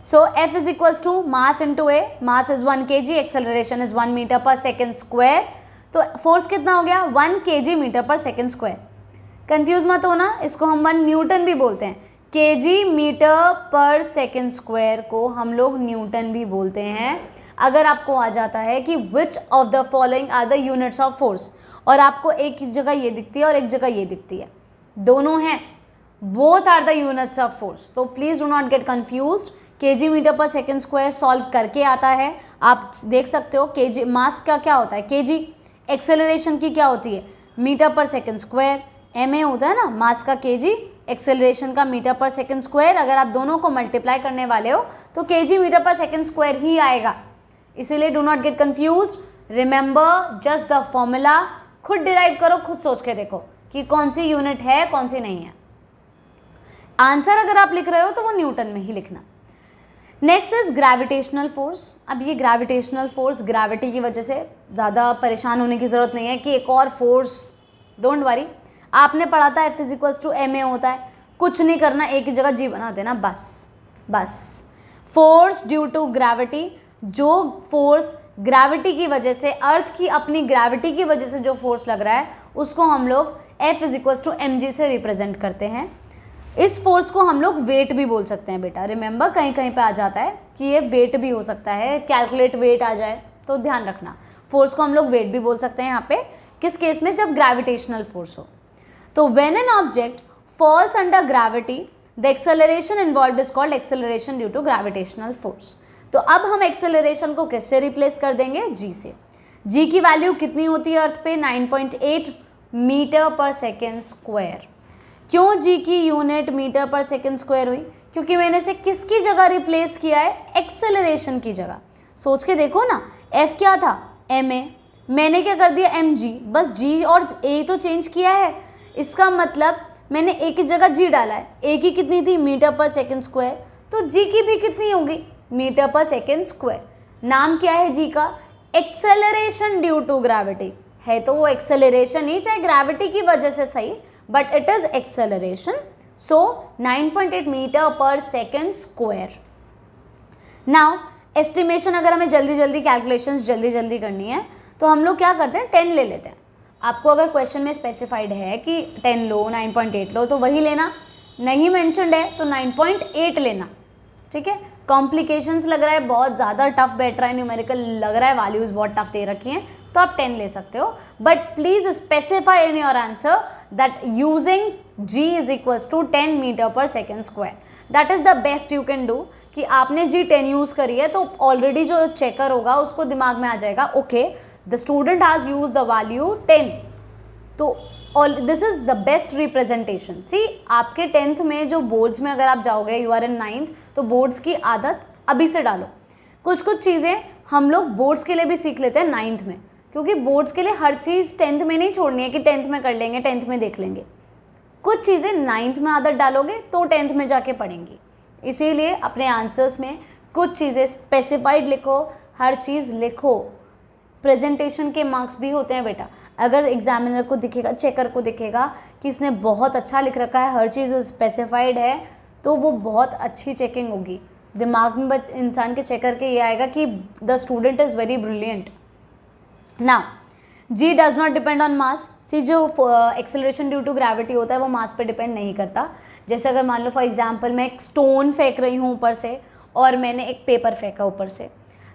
so F is equals to mass into a, mass is 1 kg, acceleration is 1 metre per second square. तो फोर्स कितना हो गया 1 kg metre per second square. Confuse मत होना, इसको हम 1 न्यूटन भी बोलते हैं। kg metre per second square को हम लोग न्यूटन भी बोलते हैं। अगर आपको आ जाता है कि which of the following are the units of force, और आपको एक जगह ये दिखती है और एक जगह ये दिखती है, दोनों हैं, both are the units of force, तो please do not get confused. kg metre per second square solve करके आता है, आप देख सकते हो। kg मास का क्या होता है kg, एक्सेलरेशन की क्या होती है metre per second square, ma होता है ना मास का kg, एक्सेलरेशन का मीटर पर सेकेंड स्क्वायर। अगर आप दोनों को मल्टीप्लाई करने वाले हो तो kg metre per second square ही आएगा। इसीलिए do not get confused, remember just the formula. खुद डिराइव करो, खुद सोच के देखो कि कौन सी यूनिट है कौन सी नहीं है। आंसर अगर आप लिख रहे हो तो वो न्यूटन में ही लिखना। Next is gravitational force. अब ये ग्रेविटेशनल फोर्स, ग्रेविटी की वजह से ज़्यादा परेशान होने की ज़रूरत नहीं है कि एक और फोर्स, डोंट वरी। आपने पढ़ा था F is equals to ma होता है, कुछ नहीं करना, एक ही जगह जी बना देना, बस। फोर्स ड्यू टू ग्रेविटी, जो फोर्स ग्रेविटी की वजह से, अर्थ की अपनी ग्रेविटी की वजह से जो फोर्स लग रहा है उसको हम लोग F = mg से रिप्रेजेंट करते हैं। इस फोर्स को हम लोग वेट भी बोल सकते हैं बेटा, रिमेंबर कहीं कहीं पे आ जाता है कि ये वेट भी हो सकता है, कैलकुलेट वेट आ जाए तो ध्यान रखना, फोर्स को हम लोग वेट भी बोल सकते हैं यहाँ पे, किस केस में, जब ग्रेविटेशनल फोर्स हो। तो when an object falls under gravity the acceleration involved is called acceleration due to gravitational force. तो अब हम एक्सेलरेशन को किससे रिप्लेस कर देंगे, g से। g की वैल्यू कितनी होती है अर्थ पे, 9.8 मीटर पर सेकेंड स्क्वायर। क्यों g की unit metre per second square हुई, क्योंकि मैंने इसे किसकी जगह रिप्लेस किया है, एक्सेलरेशन की जगह। सोच के देखो ना, f क्या था, ma, मैंने क्या कर दिया mg, बस g और a तो चेंज किया है, इसका मतलब मैंने a की जगह g डाला है, a की कितनी थी, मीटर पर सेकेंड स्क्वायर, तो g की भी कितनी होगी, मीटर पर सेकेंड स्क्वायर। नाम क्या है जी का, एक्सेलरेशन ड्यू टू ग्रेविटी, है तो वो एक्सेलरेशन ही, चाहे ग्रेविटी की वजह से सही, but it is acceleration. So 9.8 metre per second square. Now estimation, अगर हमें जल्दी जल्दी कैलकुलेशंस जल्दी करनी है तो हम लोग क्या करते हैं, 10 ले लेते हैं। आपको अगर क्वेश्चन में स्पेसिफाइड है कि 10 लो, 9.8 लो, तो वही लेना, नहीं मेंशन्ड है तो 9.8 लेना, ठीक है। कॉम्प्लिकेशंस लग रहा है, बहुत ज़्यादा टफ बैठ रहा है, न्यूमेरिकल लग रहा है, वैल्यूज़ बहुत टफ दे रखी हैं, तो आप 10 ले सकते हो, but please specify in your answer that using g = 10 metre per second square. That is the best you can do, कि आपने g 10 यूज़ करी है तो ऑलरेडी जो चेकर होगा उसको दिमाग में आ जाएगा, okay the student has use the value 10, तो this is the best representation. See आपके 10th में जो बोर्ड्स में अगर आप जाओगे, यू आर इन 9th, तो बोर्ड्स की आदत अभी से डालो। कुछ चीज़ें हम लोग बोर्ड्स के लिए भी सीख लेते हैं 9th में, क्योंकि बोर्ड्स के लिए हर चीज़ 10th में नहीं छोड़नी है कि 10th में कर लेंगे, 10th में देख लेंगे। कुछ चीज़ें 9th में आदत डालोगे तो 10th में जाके पढ़ेंगी, इसीलिए अपने आंसर्स में कुछ चीज़ें स्पेसिफाइड लिखो, हर चीज़ लिखो। प्रेजेंटेशन के मार्क्स भी होते हैं बेटा, अगर एग्जामिनर को दिखेगा, चेकर को दिखेगा कि इसने बहुत अच्छा लिख रखा है, हर चीज़ स्पेसिफाइड है, तो वो बहुत अच्छी चेकिंग होगी। दिमाग में बस इंसान के चेकर के ये आएगा कि the student is very brilliant. Now g does not depend on mass. See जो एक्सेलरेशन ड्यू टू ग्रेविटी होता है वो मास पे डिपेंड नहीं करता। जैसे अगर मान लो फॉर एग्जांपल मैं एक स्टोन फेंक रही हूँ ऊपर से और मैंने एक पेपर फेंका ऊपर से,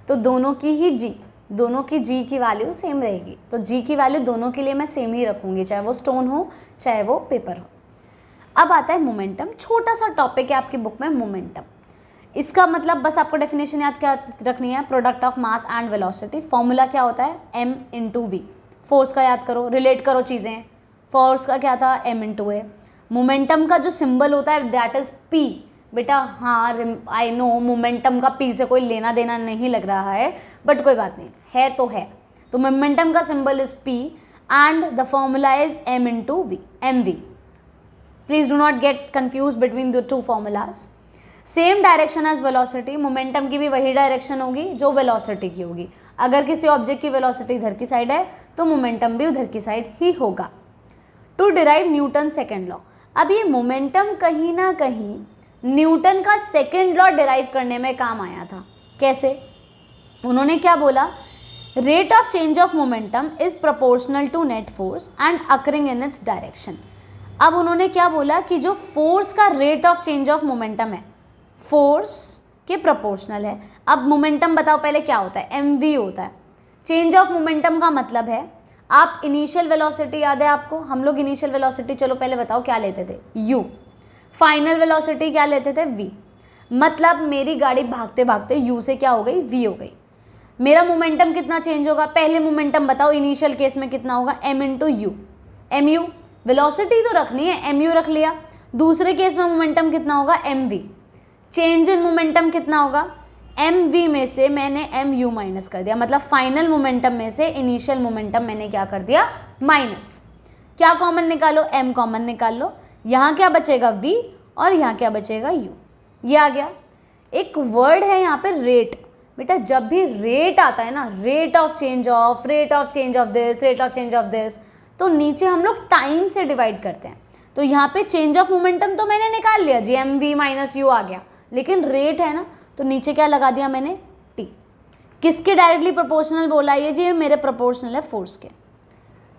तो दोनों की g की वैल्यू सेम रहेगी। तो g की वैल्यू दोनों के लिए मैं सेम ही रखूँगी, चाहे वो स्टोन हो चाहे वो पेपर हो। अब आता है मोमेंटम, छोटा सा टॉपिक है आपकी बुक में मोमेंटम। इसका मतलब बस आपको डेफिनेशन याद क्या रखनी है, product of mass and velocity. Formula क्या होता है, m × v। फोर्स का याद करो, रिलेट करो चीज़ें। फोर्स का क्या था, m × a। मोमेंटम का जो सिंबल होता है दैट इज़ p। बेटा हाँ आई नो मोमेंटम का p से कोई लेना देना नहीं लग रहा है, बट कोई बात नहीं, है तो है। तो मोमेंटम का symbol is p and the formula is m × v, mv। Please do not get confuse between the two formulas. Same direction as velocity, momentum की भी वही डायरेक्शन होगी जो वेलोसिटी की होगी। अगर किसी ऑब्जेक्ट की वेलोसिटी इधर की साइड है तो मोमेंटम भी उधर की साइड ही होगा। To derive Newton second law, अब ये मोमेंटम कहीं ना कहीं न्यूटन का सेकेंड लॉ डिराइव करने में काम आया था। कैसे, उन्होंने क्या बोला, rate of change of momentum is proportional to net force and occurring in its direction. अब उन्होंने क्या बोला कि जो फोर्स का rate of change of momentum है फोर्स के प्रोपोर्शनल है। अब मोमेंटम बताओ पहले क्या होता है, mv होता है। चेंज ऑफ मोमेंटम का मतलब है, आप इनिशियल वेलोसिटी याद है आपको, हम लोग इनिशियल वेलोसिटी चलो पहले बताओ क्या लेते थे, u। फाइनल वेलोसिटी क्या लेते थे, v। मतलब मेरी गाड़ी भागते भागते u से क्या हो गई, v हो गई। मेरा मोमेंटम कितना चेंज होगा, पहले मोमेंटम बताओ इनिशियल केस में कितना होगा, m × u। mu वेलोसिटी तो रखनी है, mu रख लिया। दूसरे केस में मोमेंटम कितना होगा, mv। चेंज इन मोमेंटम कितना होगा, mv में से मैंने mu माइनस कर दिया, मतलब फाइनल मोमेंटम में से इनिशियल मोमेंटम मैंने क्या कर दिया, माइनस। क्या कॉमन निकालो, m कॉमन निकाल लो। यहाँ क्या बचेगा, v, और यहाँ क्या बचेगा, u। ये आ गया। एक वर्ड है यहाँ पे रेट। बेटा जब भी रेट आता है ना, rate of change of this, rate of change of this, तो नीचे हम लोग टाइम से डिवाइड करते हैं। तो यहाँ पे चेंज ऑफ मोमेंटम तो मैंने निकाल लिया, जी एम वी माइनस यू आ गया, लेकिन रेट है ना, तो नीचे क्या लगा दिया मैंने, टी। किसके डायरेक्टली प्रोपोर्शनल बोला ये जी, मेरे प्रोपोर्शनल है फोर्स के।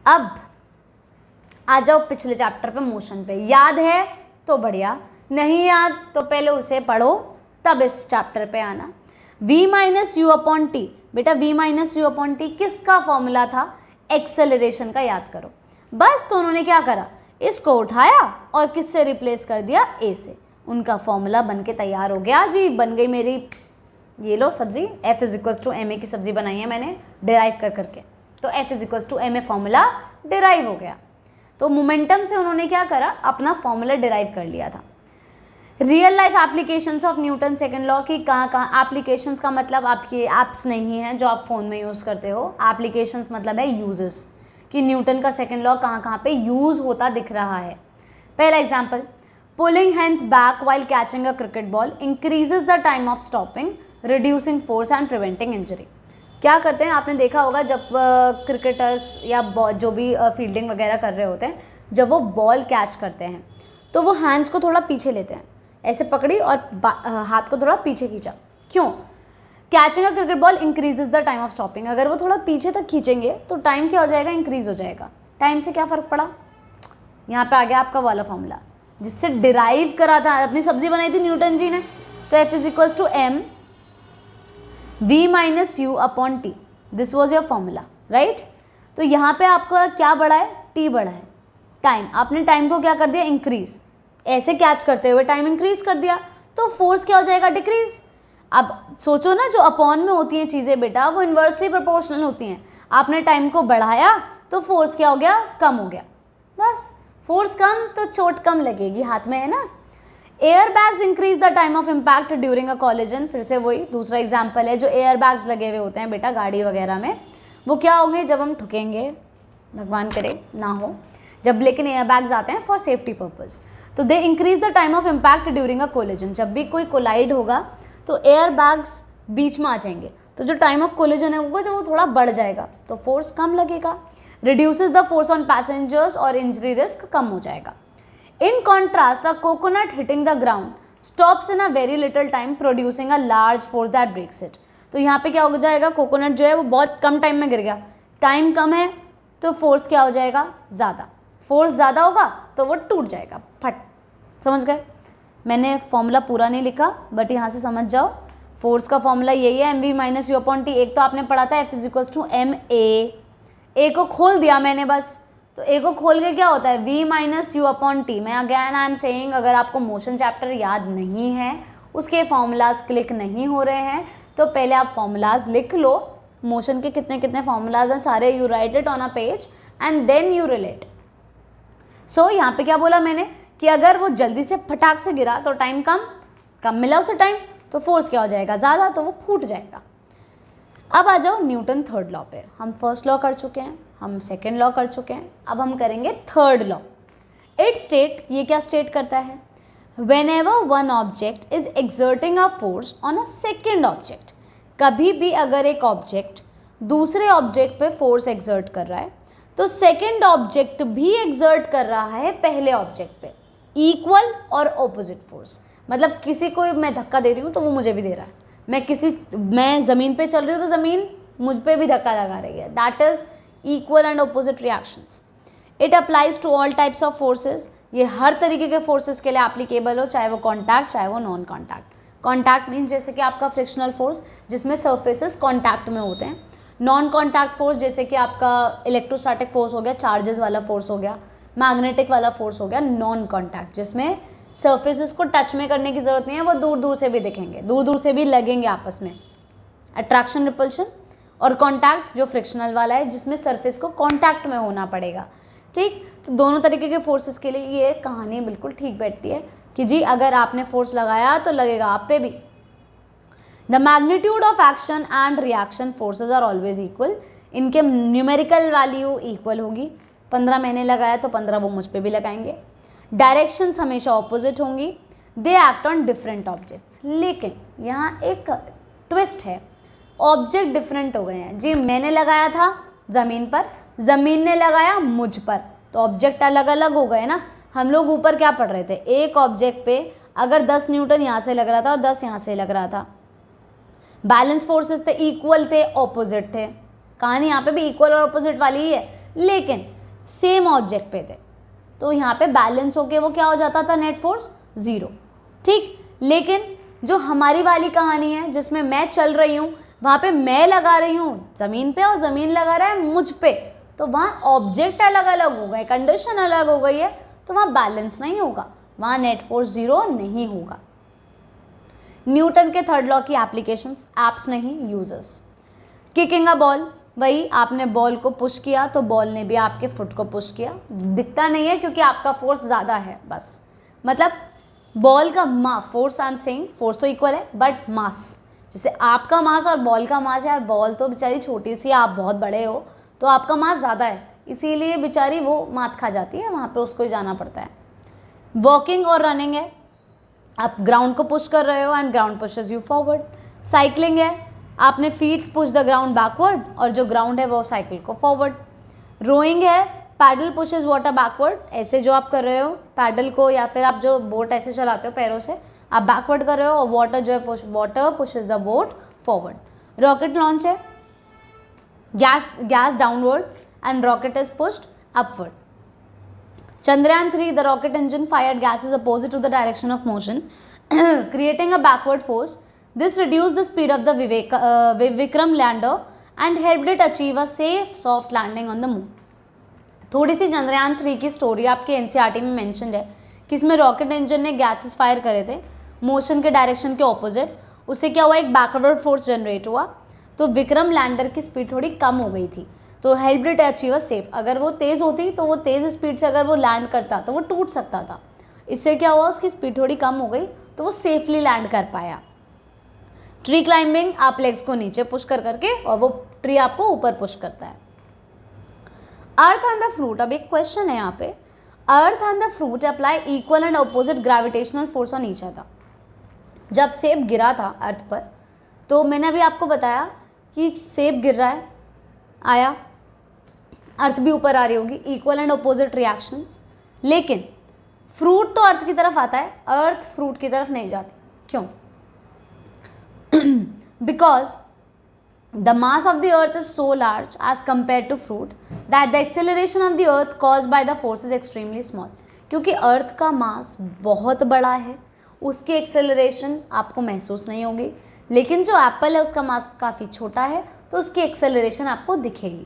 अब आ जाओ पिछले चैप्टर पे, मोशन पे। याद है तो बढ़िया, नहीं याद तो पहले उसे पढ़ो तब इस चैप्टर पे आना। v minus u upon T, बेटा v minus u upon T किसका फॉर्मूला था, एक्सेलरेशन का, याद करो। बस तो उन्होंने क्या करा, इसको उठाया और किससे रिप्लेस कर दिया, a से। उनका फॉर्मूला बन के तैयार हो गया जी, बन गई मेरी, ये लो सब्जी, f is equals to m a की सब्जी बनाई है मैंने डिराइव कर करके, तो f is equals to m a formula derive हो गया। तो मोमेंटम से उन्होंने क्या करा, अपना फॉर्मूला डिराइव कर लिया था। Real life applications of Newton second law की कहाँ एप्लीकेशंस का मतलब आपकी ऐप्स नहीं है जो आप फ़ोन में यूज़ करते हो, एप्लीकेशंस मतलब है यूजेस, कि न्यूटन का सेकंड लॉ कहाँ पे यूज़ होता दिख रहा है। पहला example, pulling hands back while catching a cricket ball increases the time of stopping, reducing force and preventing injury. क्या करते हैं, आपने देखा होगा जब क्रिकेटर्स या जो भी फील्डिंग वगैरह कर रहे होते हैं, जब वो बॉल कैच करते हैं तो वो हैंड्स को थोड़ा पीछे लेते हैं, ऐसे पकड़ी और हाथ को थोड़ा पीछे खींचा। क्यों? Catching a cricket ball increases the time of stopping, अगर वो थोड़ा पीछे तक खींचेंगे तो टाइम क्या हो जाएगा, इंक्रीज हो जाएगा। टाइम से क्या फ़र्क पड़ा, यहाँ पे आ गया आपका वाला फॉर्मूला जिससे डिराइव करा था, अपनी सब्जी बनाई थी न्यूटन जी ने। तो f is equals to m we minus u upon t, this was your formula, right. तो यहाँ पे आपका क्या बढ़ा है, टी बढ़ा है, टाइम। आपने टाइम को क्या कर दिया, इंक्रीज, ऐसे कैच करते हुए टाइम इंक्रीज कर दिया, तो फोर्स क्या हो जाएगा, डिक्रीज। अब सोचो ना, जो अपॉन में होती हैं चीज़ें बेटा, वो इन्वर्सली प्रोपोर्शनल होती हैं। आपने टाइम को बढ़ाया तो फोर्स क्या हो गया, कम हो गया। बस फोर्स कम तो चोट कम लगेगी, हाथ में है ना। Air bags increase the time of impact during a collision, फिर से वही दूसरा एग्जाम्पल है। जो एयर बैग्स लगे हुए होते हैं बेटा गाड़ी वगैरह में, वो क्या होंगे, जब हम ठुकेंगे, भगवान करे ना हो, जब लेकिन एयर बैग्स आते हैं फॉर सेफ्टी पर्पज़, तो they increase the time of impact during a collision. जब भी कोई कोलाइड होगा तो एयर बैग्स बीच में आ जाएंगे, तो जो टाइम ऑफ कोलिजन है वो थोड़ा बढ़ जाएगा, तो फोर्स कम लगेगा। Reduces the force on passengers और इंजरी रिस्क कम हो जाएगा। In contrast a coconut hitting the ground stops in a very little time producing a large force that breaks it. तो यहाँ पे क्या हो जाएगा, कोकोनट जो है वो बहुत कम टाइम में गिर गया, टाइम कम है तो फोर्स क्या हो जाएगा, ज़्यादा। फोर्स ज़्यादा होगा तो वो टूट जाएगा, फट। समझ गए? मैंने फॉर्मूला पूरा नहीं लिखा, बट यहाँ से समझ जाओ, फोर्स का फॉर्मूला यही है, m we minus u upon t. एक तो आपने पढ़ा था f is equals to m a को खोल दिया मैंने बस, तो ए को खोल के क्या होता है, v minus u upon T. मैं अगैन आई एम सेइंग, अगर आपको मोशन चैप्टर याद नहीं है, उसके फॉर्मूलाज क्लिक नहीं हो रहे हैं, तो पहले आप फॉर्मूलाज लिख लो, मोशन के कितने कितने फॉर्मूलाज हैं सारे, you write it on a page and then you relate. So यहाँ पे क्या बोला मैंने कि अगर वो जल्दी से फटाक से गिरा तो टाइम कम मिला उसे टाइम, तो फोर्स क्या हो जाएगा, ज़्यादा, तो वो फूट जाएगा। अब आ जाओ न्यूटन थर्ड लॉ पे। हम फर्स्ट लॉ कर चुके हैं, हम सेकेंड लॉ कर चुके हैं, अब हम करेंगे थर्ड लॉ। इट स्टेट, ये क्या स्टेट करता है, whenever one object is exerting a force on a second object, कभी भी अगर एक ऑब्जेक्ट दूसरे ऑब्जेक्ट पे फोर्स एक्सर्ट कर रहा है तो सेकेंड ऑब्जेक्ट भी एक्सर्ट कर रहा है पहले ऑब्जेक्ट पे इक्वल और ऑपोजिट फोर्स। मतलब किसी को मैं धक्का दे रही हूँ तो वो मुझे भी दे रहा है, मैं ज़मीन पे चल रही हूँ तो ज़मीन मुझ पे भी धक्का लगा रही है, that is equal and opposite reactions. It applies to all types of forces, ये हर तरीके के फोर्सेस के लिए एप्लीकेबल हो, चाहे वो कॉन्टैक्ट चाहे वो नॉन कॉन्टैक्ट। कॉन्टैक्ट मीन्स जैसे कि आपका फ्रिक्शनल फोर्स जिसमें सर्फेसेस कॉन्टैक्ट में होते हैं, नॉन कॉन्टैक्ट फोर्स जैसे कि आपका इलेक्ट्रोस्टैटिक फोर्स हो गया, चार्जेस वाला फोर्स हो गया, मैग्नेटिक वाला फोर्स हो गया नॉन कॉन्टैक्ट, जिसमें सर्फेसेस को टच में करने की ज़रूरत नहीं है, वो दूर दूर से भी दिखेंगे, दूर दूर से भी लगेंगे आपस में, अट्रैक्शन रिपल्शन। और कॉन्टैक्ट जो फ्रिक्शनल वाला है जिसमें सरफेस को कॉन्टैक्ट में होना पड़ेगा, ठीक। तो दोनों तरीके के फोर्सेस के लिए ये कहानी बिल्कुल ठीक बैठती है कि जी अगर आपने फोर्स लगाया तो लगेगा आप पे भी। The magnitude of action and reaction forces are always equal, इनके न्यूमेरिकल वैल्यू इक्वल होगी, 15 मैंने लगाया तो 15 वो मुझ पे भी लगाएंगे। डायरेक्शंस हमेशा ऑपोजिट होंगी, they act on different objects. लेकिन यहाँ एक ट्विस्ट है, ऑब्जेक्ट डिफरेंट हो गए हैं जी, मैंने लगाया था ज़मीन पर, ज़मीन ने लगाया मुझ पर, तो ऑब्जेक्ट अलग अलग हो गए ना। हम लोग ऊपर क्या पढ़ रहे थे, एक ऑब्जेक्ट पे अगर 10 न्यूटन यहाँ से लग रहा था और 10 यहाँ से लग रहा था, बैलेंस फोर्सेस थे, इक्वल थे, ऑपोजिट थे। कहानी यहाँ पे भी इक्वल और ऑपोजिट वाली ही है, लेकिन सेम ऑब्जेक्ट पे थे, तो यहाँ पे बैलेंस होके वो क्या हो जाता था, नेट फोर्स 0। ठीक, लेकिन जो हमारी वाली कहानी है जिसमें मैं चल रही हूँ, वहाँ पे मैं लगा रही हूँ ज़मीन पे और ज़मीन लगा रहा है मुझ पे, तो वहाँ ऑब्जेक्ट अलग अलग हो गए, कंडीशन अलग हो गई है, तो वहाँ बैलेंस नहीं होगा, वहाँ नेट फोर्स 0 नहीं होगा। न्यूटन के थर्ड लॉ की एप्लीकेशंस, एप्स नहीं, यूजर्स। किकिंग अ बॉल, वही आपने बॉल को पुश किया तो बॉल ने भी आपके फुट को पुश किया, दिखता नहीं है क्योंकि आपका फोर्स ज़्यादा है, बस मतलब बॉल का force, I am saying force तो इक्वल है बट मास, जैसे आपका मास और बॉल का मास, यार बॉल तो बेचारी छोटी सी है, आप बहुत बड़े हो तो आपका मास ज़्यादा है, इसीलिए बेचारी वो मात खा जाती है, वहाँ पे उसको ही जाना पड़ता है। वॉकिंग और रनिंग है, आप ग्राउंड को पुश कर रहे हो and ground pushes you forward. Cycling है, आपने feet push the ground backward और जो ग्राउंड है वो साइकिल को फॉरवर्ड। रोइंग है, पैडल पुशेस वाटर बैकवर्ड, ऐसे जो आप कर रहे हो पैडल को, या फिर आप जो बोट ऐसे चलाते हो पैरों से, आप बैकवर्ड कर रहे हो और वाटर जो है water pushes the boat forward. Rocket launch है, gas downward and rocket is pushed upward. Chandrayaan 3, the rocket engine fired gases opposite to the direction of motion, creating a backward force. This reduced the speed of the Vikram lander and helped it achieve a safe, soft landing on the moon. थोड़ी सी चंद्रयान 3 की story आपके NCERT में mentioned है कि इसमें rocket engine ने gases fire करे थे मोशन के डायरेक्शन के ऑपोजिट, उससे क्या हुआ, एक बैकवर्ड फोर्स जनरेट हुआ, तो विक्रम लैंडर की स्पीड थोड़ी कम हो गई थी, तो help it achieve a safe. अगर वो तेज़ होती तो वो तेज़ स्पीड से अगर वो लैंड करता तो वो टूट सकता था, इससे क्या हुआ, उसकी स्पीड थोड़ी कम हो गई तो वो सेफली लैंड कर पाया। ट्री क्लाइंबिंग, आप लेग्स को नीचे पुश कर करके और वो ट्री आपको ऊपर पुश करता है। अर्थ एंड द फ्रूट, अब एक क्वेश्चन है यहाँ पे, earth and the fruit apply equal and opposite gravitational force on each other. जब सेब गिरा था अर्थ पर, तो मैंने अभी आपको बताया कि सेब गिर रहा है, आया, अर्थ भी ऊपर आ रही होगी, इक्वल एंड अपोजिट रिएक्शंस, लेकिन फ्रूट तो अर्थ की तरफ आता है, अर्थ फ्रूट की तरफ नहीं जाती, क्यों? Because the mass of the earth is so large as compare to fruit that the acceleration of the earth caused by the force is extremely small. क्योंकि अर्थ का मास बहुत बड़ा है, उसकी एक्सेलरेशन आपको महसूस नहीं होगी, लेकिन जो एप्पल है उसका मास काफ़ी छोटा है तो उसकी एक्सेलरेशन आपको दिखेगी।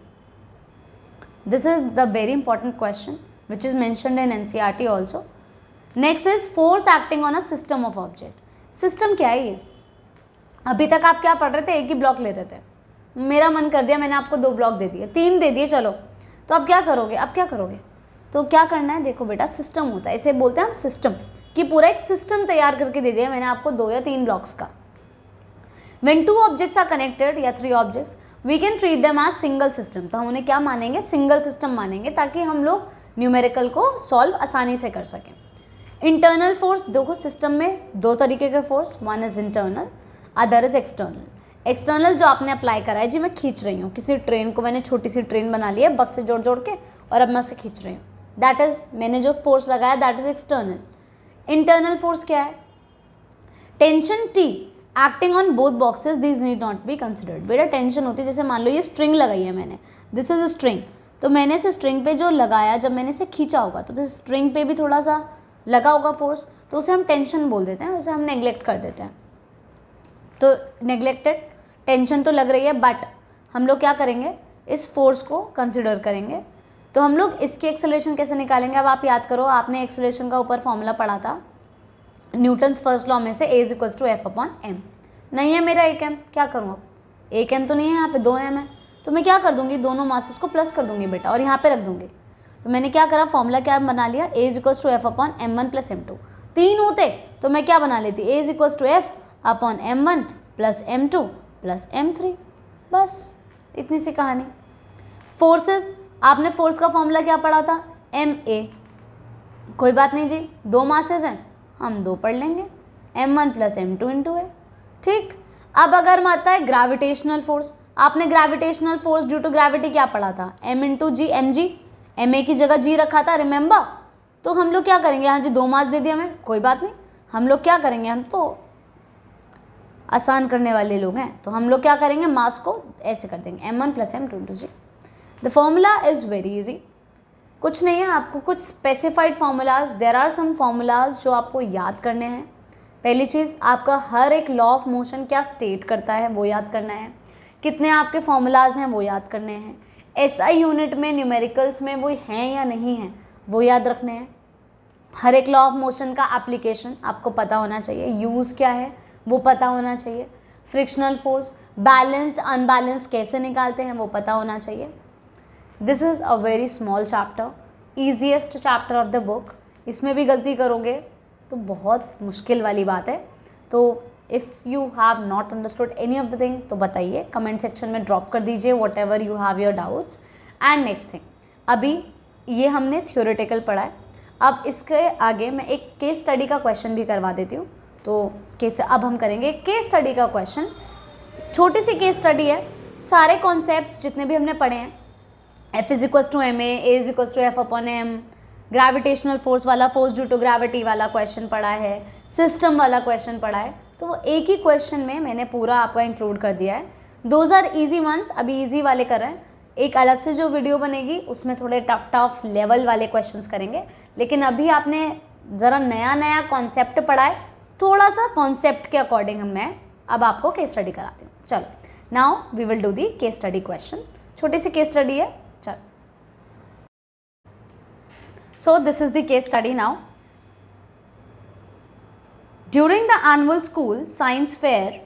This is the very important question which is mentioned in NCERT also. Next is force acting on a system of object. System क्या है ये? अभी तक आप क्या पढ़ रहे थे, एक ही ब्लॉक ले रहे थे, मेरा मन कर दिया मैंने आपको 2 ब्लॉक दे दिए, 3 दे दिए, चलो तो अब क्या करोगे, अब क्या करोगे? तो क्या करना है, देखो बेटा सिस्टम होता है, इसे बोलते हैं हम सिस्टम, कि पूरा एक सिस्टम तैयार करके दे दिया मैंने आपको 2 या 3 ब्लॉक्स का। When 2 objects are connected या 3 objects, we can treat them as single system। तो हम उन्हें क्या मानेंगे, सिंगल सिस्टम मानेंगे, ताकि हम लोग न्यूमेरिकल को सॉल्व आसानी से कर सकें। इंटरनल फोर्स, देखो सिस्टम में 2 तरीके के force, one is internal, other is external. External जो आपने अप्लाई करा है, जी मैं खींच रही हूँ किसी ट्रेन को, मैंने छोटी सी ट्रेन बना ली है बक्स से जोड़ जोड़ के और अब मैं उसे खींच रही हूँ, दैट इज, मैंने जो फोर्स लगाया that is external. Internal force क्या है? Tension T acting on both boxes, this need not be considered. बेटा टेंशन होती है, जैसे मान लो ये स्ट्रिंग लगाई है मैंने, दिस इज स्ट्रिंग, तो मैंने इसे स्ट्रिंग पे जो लगाया, जब मैंने इसे खींचा होगा तो दिस स्ट्रिंग पे भी थोड़ा सा लगा होगा फोर्स, तो उसे हम टेंशन बोल देते हैं, उसे हम नेग्लेक्ट कर देते हैं। तो नेग्लेक्टेड, टेंशन तो लग रही है बट हम लोग क्या करेंगे, इस फोर्स को कंसिडर करेंगे। तो हम लोग इसकी एक्सेलरेशन कैसे निकालेंगे? अब आप याद करो, आपने एक्सेलरेशन का ऊपर फॉर्मूला पढ़ा था न्यूटन्स फर्स्ट लॉ में से, A = F/m। नहीं है मेरा 1 m, क्या करूँ अब? 1 m तो नहीं है यहाँ पे, 2 m है, तो मैं क्या कर दूंगी, दोनों मासेस को प्लस कर दूंगी बेटा और यहाँ पे रख दूंगी। तो मैंने क्या करा, फॉर्मूला क्या बना लिया, A = F/m1 + m2। 3 होते तो मैं क्या बना लेती, A = F/m1 + m2 + m3, बस इतनी सी कहानी। फोर्सेस, आपने फोर्स का फॉर्मूला क्या पढ़ा था, ma। कोई बात नहीं जी, 2 मासेस हैं, हम 2 पढ़ लेंगे, m1 + m2 × a। ठीक, अब अगर मैं आता है ग्रेविटेशनल फोर्स, आपने gravitational force due to gravity क्या पढ़ा था, m × g mg, ma की जगह g रखा था, रिमेंबर? तो हम लोग क्या करेंगे, हाँ जी 2 मास दे दिया हमें, कोई बात नहीं, हम लोग क्या करेंगे, हम तो आसान करने वाले लोग हैं, तो हम लोग क्या करेंगे, मास को ऐसे कर देंगे m1 + m2g। The formula is very easy, कुछ नहीं है, आपको कुछ specified formulas, there are some formulas जो आपको याद करने हैं। पहली चीज़, आपका हर एक लॉ ऑफ मोशन क्या स्टेट करता है वो याद करना है, कितने आपके फार्मूलाज हैं वो याद करने हैं, एसआई यूनिट में न्यूमेरिकल्स में वो हैं या नहीं हैं वो याद रखने हैं। हर एक लॉ ऑफ मोशन का एप्लीकेशन आपको पता होना चाहिए, यूज़ क्या है वो पता होना चाहिए, फ्रिक्शनल फोर्स, बैलेंस्ड अनबैलेंस्ड कैसे निकालते हैं वो पता होना चाहिए। This is a very small chapter, easiest chapter of the book. इसमें भी गलती करोगे तो बहुत मुश्किल वाली बात है। तो if you have not understood any of the thing तो बताइए, कमेंट सेक्शन में ड्रॉप कर दीजिए what ever you have your doubts. And next thing, अभी ये हमने थियोरेटिकल पढ़ा है, अब इसके आगे मैं एक केस स्टडी का क्वेश्चन भी करवा देती हूँ। तो अब हम करेंगे केस स्टडी का क्वेश्चन, छोटी सी केस स्टडी है, सारे कॉन्सेप्ट्स जितने भी हमने पढ़े हैं, F = ma, A = F/m, gravitational force वाला, फोर्स ड्यू टू ग्रेविटी वाला क्वेश्चन पढ़ा है, सिस्टम वाला क्वेश्चन पढ़ा है, तो वो एक ही क्वेश्चन में मैंने पूरा आपका इंक्लूड कर दिया है। दोज आर ईजी वंस, अभी ईजी वाले कर रहे हैं, एक अलग से जो वीडियो बनेगी उसमें थोड़े टफ लेवल वाले क्वेश्चंस करेंगे, लेकिन अभी आपने ज़रा नया कॉन्सेप्ट पढ़ा है, थोड़ा सा कॉन्सेप्ट के अकॉर्डिंग मैं अब आपको केस स्टडी कराती हूँ। चलो, now we will do the case study question, छोटी सी केस स्टडी है। चलो, so this is the case study now. During the annual school science fair,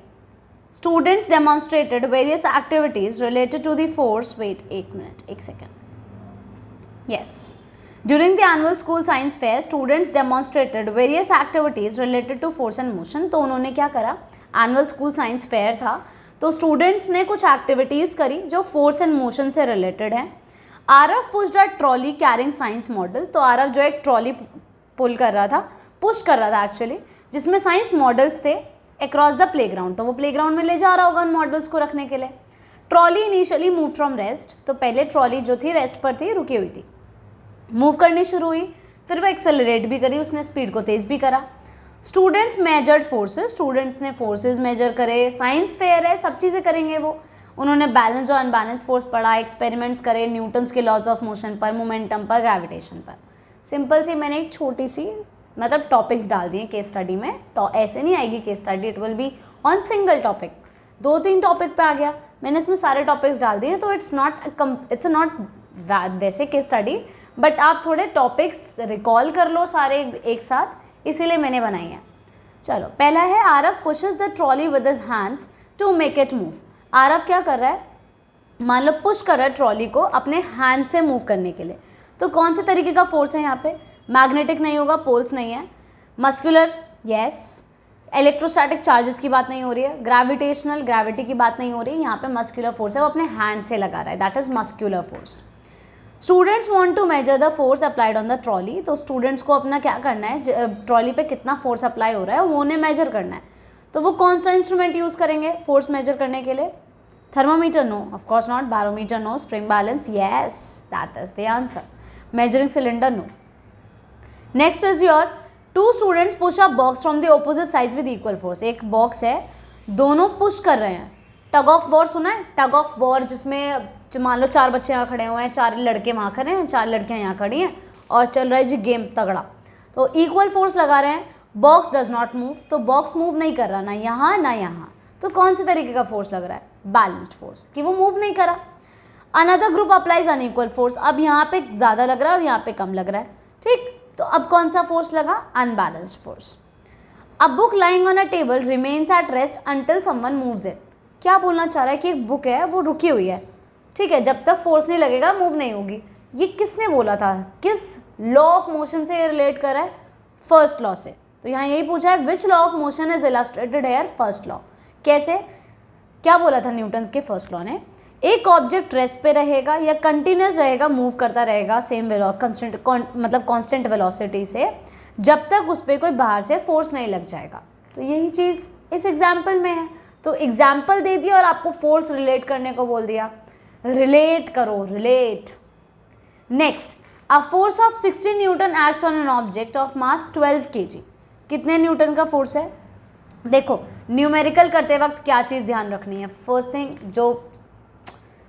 students demonstrated various activities related to the force. Wait, एक second. Yes. During the annual school science fair, students demonstrated various activities related to force and motion. तो उन्होंने क्या करा, annual school science fair था तो students ने कुछ activities करी जो फोर्स एंड मोशन से रिलेटेड है। Aarav pushed a trolley carrying science model, तो आरव जो एक ट्रॉली पुल कर रहा था, पुश कर रहा था एक्चुअली, जिसमें साइंस मॉडल्स थे अक्रॉस द प्लेग्राउंड, तो वो प्लेग्राउंड में ले जा रहा होगा उन मॉडल्स को रखने के लिए। Trolley initially move from rest, तो पहले ट्रॉली जो थी रेस्ट पर थी, रुकी हुई थी, मूव करनी शुरू हुई, फिर वो एक्सेलरेट भी करी, उसने स्पीड को तेज़ भी करा। स्टूडेंट्स मेजर्ड फोर्सेस, स्टूडेंट्स ने फोर्सेस मेजर करे, साइंस फेयर है सब चीज़ें करेंगे वो। उन्होंने बैलेंस और अनबैलेंस फोर्स पढ़ा, एक्सपेरिमेंट्स करे न्यूटन्स के लॉज ऑफ मोशन पर, मोमेंटम पर, ग्रेविटेशन पर। सिंपल सी मैंने एक छोटी सी मतलब टॉपिक्स डाल दिए केस स्टडी में, तो ऐसे नहीं आएगी case study, it will be on single topic, 2-3 topic पे आ गया, मैंने इसमें सारे टॉपिक्स डाल दिए, तो इट्स नॉट वैसे केस स्टडी, बट आप थोड़े टॉपिक्स रिकॉल कर लो सारे एक साथ, इसीलिए मैंने बनाई है। चलो, पहला है Aarav pushes the trolley with his hands to make it move. Aarav क्या कर रहा है, मान लो पुश कर रहा है ट्रॉली को अपने हैंड से मूव करने के लिए, तो कौन से तरीके का फोर्स है यहाँ पे, मैग्नेटिक नहीं होगा, पोल्स नहीं है, मस्कुलर यस, इलेक्ट्रोस्टैटिक चार्जेस की बात नहीं हो रही है, ग्रेविटेशनल ग्रेविटी की बात नहीं हो रही है, यहाँ पे मस्कुलर फोर्स है, वो अपने हैंड से लगा रहा है, that is muscular force. Students want to measure the force applied on the trolley, तो स्टूडेंट्स को अपना क्या करना है, ट्रॉली पे कितना फोर्स अप्लाई हो रहा है वो उन्हें मेजर करना है, तो वो कौन सा इंस्ट्रूमेंट यूज़ करेंगे फोर्स मेजर करने के लिए, thermometer no, of course not, barometer no, spring balance yes, that is the answer, measuring cylinder no. Next is your, 2 students push a box from the opposite sides with equal force, एक box है, दोनों push कर रहे हैं, tug of war सुना है, tug of war, जिसमें मान लो 4 बच्चे यहाँ खड़े हुए हैं, 4 लड़के वहाँ खड़े हैं, 4 लड़कियाँ यहाँ खड़ी हैं और चल रहा है जी गेम तगड़ा, तो इक्वल फोर्स लगा रहे हैं, बॉक्स डज नॉट मूव, तो बॉक्स मूव नहीं कर रहा ना यहाँ ना यहाँ, तो कौन से तरीके का फोर्स लग रहा है, बैलेंस्ड फोर्स, कि वो मूव नहीं करा। Another group applies unequal force, अब यहाँ पे ज़्यादा लग रहा है और यहाँ पे कम लग रहा है, ठीक, तो अब कौन सा फोर्स लगा, unbalanced force. A book lying on a table remains at rest until someone moves it, क्या बोलना चाह रहा है कि एक बुक है वो रुकी हुई है, ठीक है, जब तक फोर्स नहीं लगेगा मूव नहीं होगी, ये किसने बोला था, किस लॉ ऑफ मोशन से ये रिलेट कर रहा है, फर्स्ट लॉ से, तो यहाँ यही पूछा है which law of motion is illustrated here, first law, कैसे, क्या बोला था न्यूटन्स के फर्स्ट लॉ ने, एक ऑब्जेक्ट रेस्ट पे रहेगा या कंटिन्यूस रहेगा, मूव करता रहेगा सेम मतलब कांस्टेंट वेलोसिटी से, जब तक उस पर कोई बाहर से फोर्स नहीं लग जाएगा, तो यही चीज़ इस एग्जाम्पल में है, तो एग्जाम्पल दे दिया और आपको फोर्स रिलेट करने को बोल दिया, रिलेट करो, relate. Next, a force of 60 Newton acts on an object of mass 12 kg। कितने न्यूटन का फोर्स है? देखो न्यूमेरिकल करते वक्त क्या चीज़ ध्यान रखनी है, फर्स्ट थिंग जो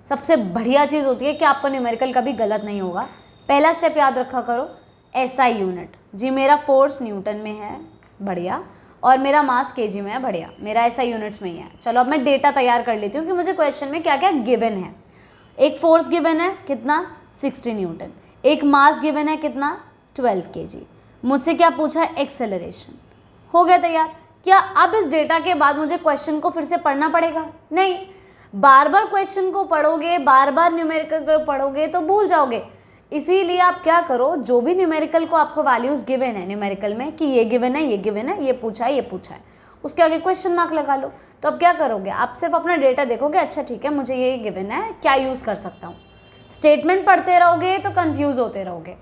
सबसे बढ़िया चीज़ होती है कि आपका न्यूमेरिकल कभी गलत नहीं होगा, पहला स्टेप याद रखा करो एसआई यूनिट। जी मेरा फोर्स न्यूटन में है, बढ़िया, और मेरा मास केजी में है, बढ़िया, मेरा एसआई यूनिट्स में ही है। चलो अब मैं डेटा तैयार कर लेती हूँ कि मुझे क्वेश्चन में क्या क्या गिवन है। एक फोर्स गिवन है कितना, 60 न्यूटन। एक मास गिवन है कितना, 12 kg। मुझसे क्या पूछा है, एक्सेलरेशन। हो गया तैयार। क्या अब इस डेटा के बाद मुझे क्वेश्चन को फिर से पढ़ना पड़ेगा? नहीं, बार बार क्वेश्चन को पढ़ोगे, बार बार न्यूमेरिकल को पढ़ोगे तो भूल जाओगे। इसीलिए आप क्या करो, जो भी न्यूमेरिकल को आपको वैल्यूज गिवन है न्यूमेरिकल में कि ये गिवन है, ये गिवन है, ये पूछा है, ये पूछा है, उसके आगे क्वेश्चन मार्क लगा लो। तो अब क्या करोगे, आप सिर्फ अपना डेटा देखोगे, अच्छा ठीक है मुझे ये गिवन है, क्या यूज़ कर सकता हूँ। स्टेटमेंट पढ़ते रहोगे तो कन्फ्यूज होते रहोगे।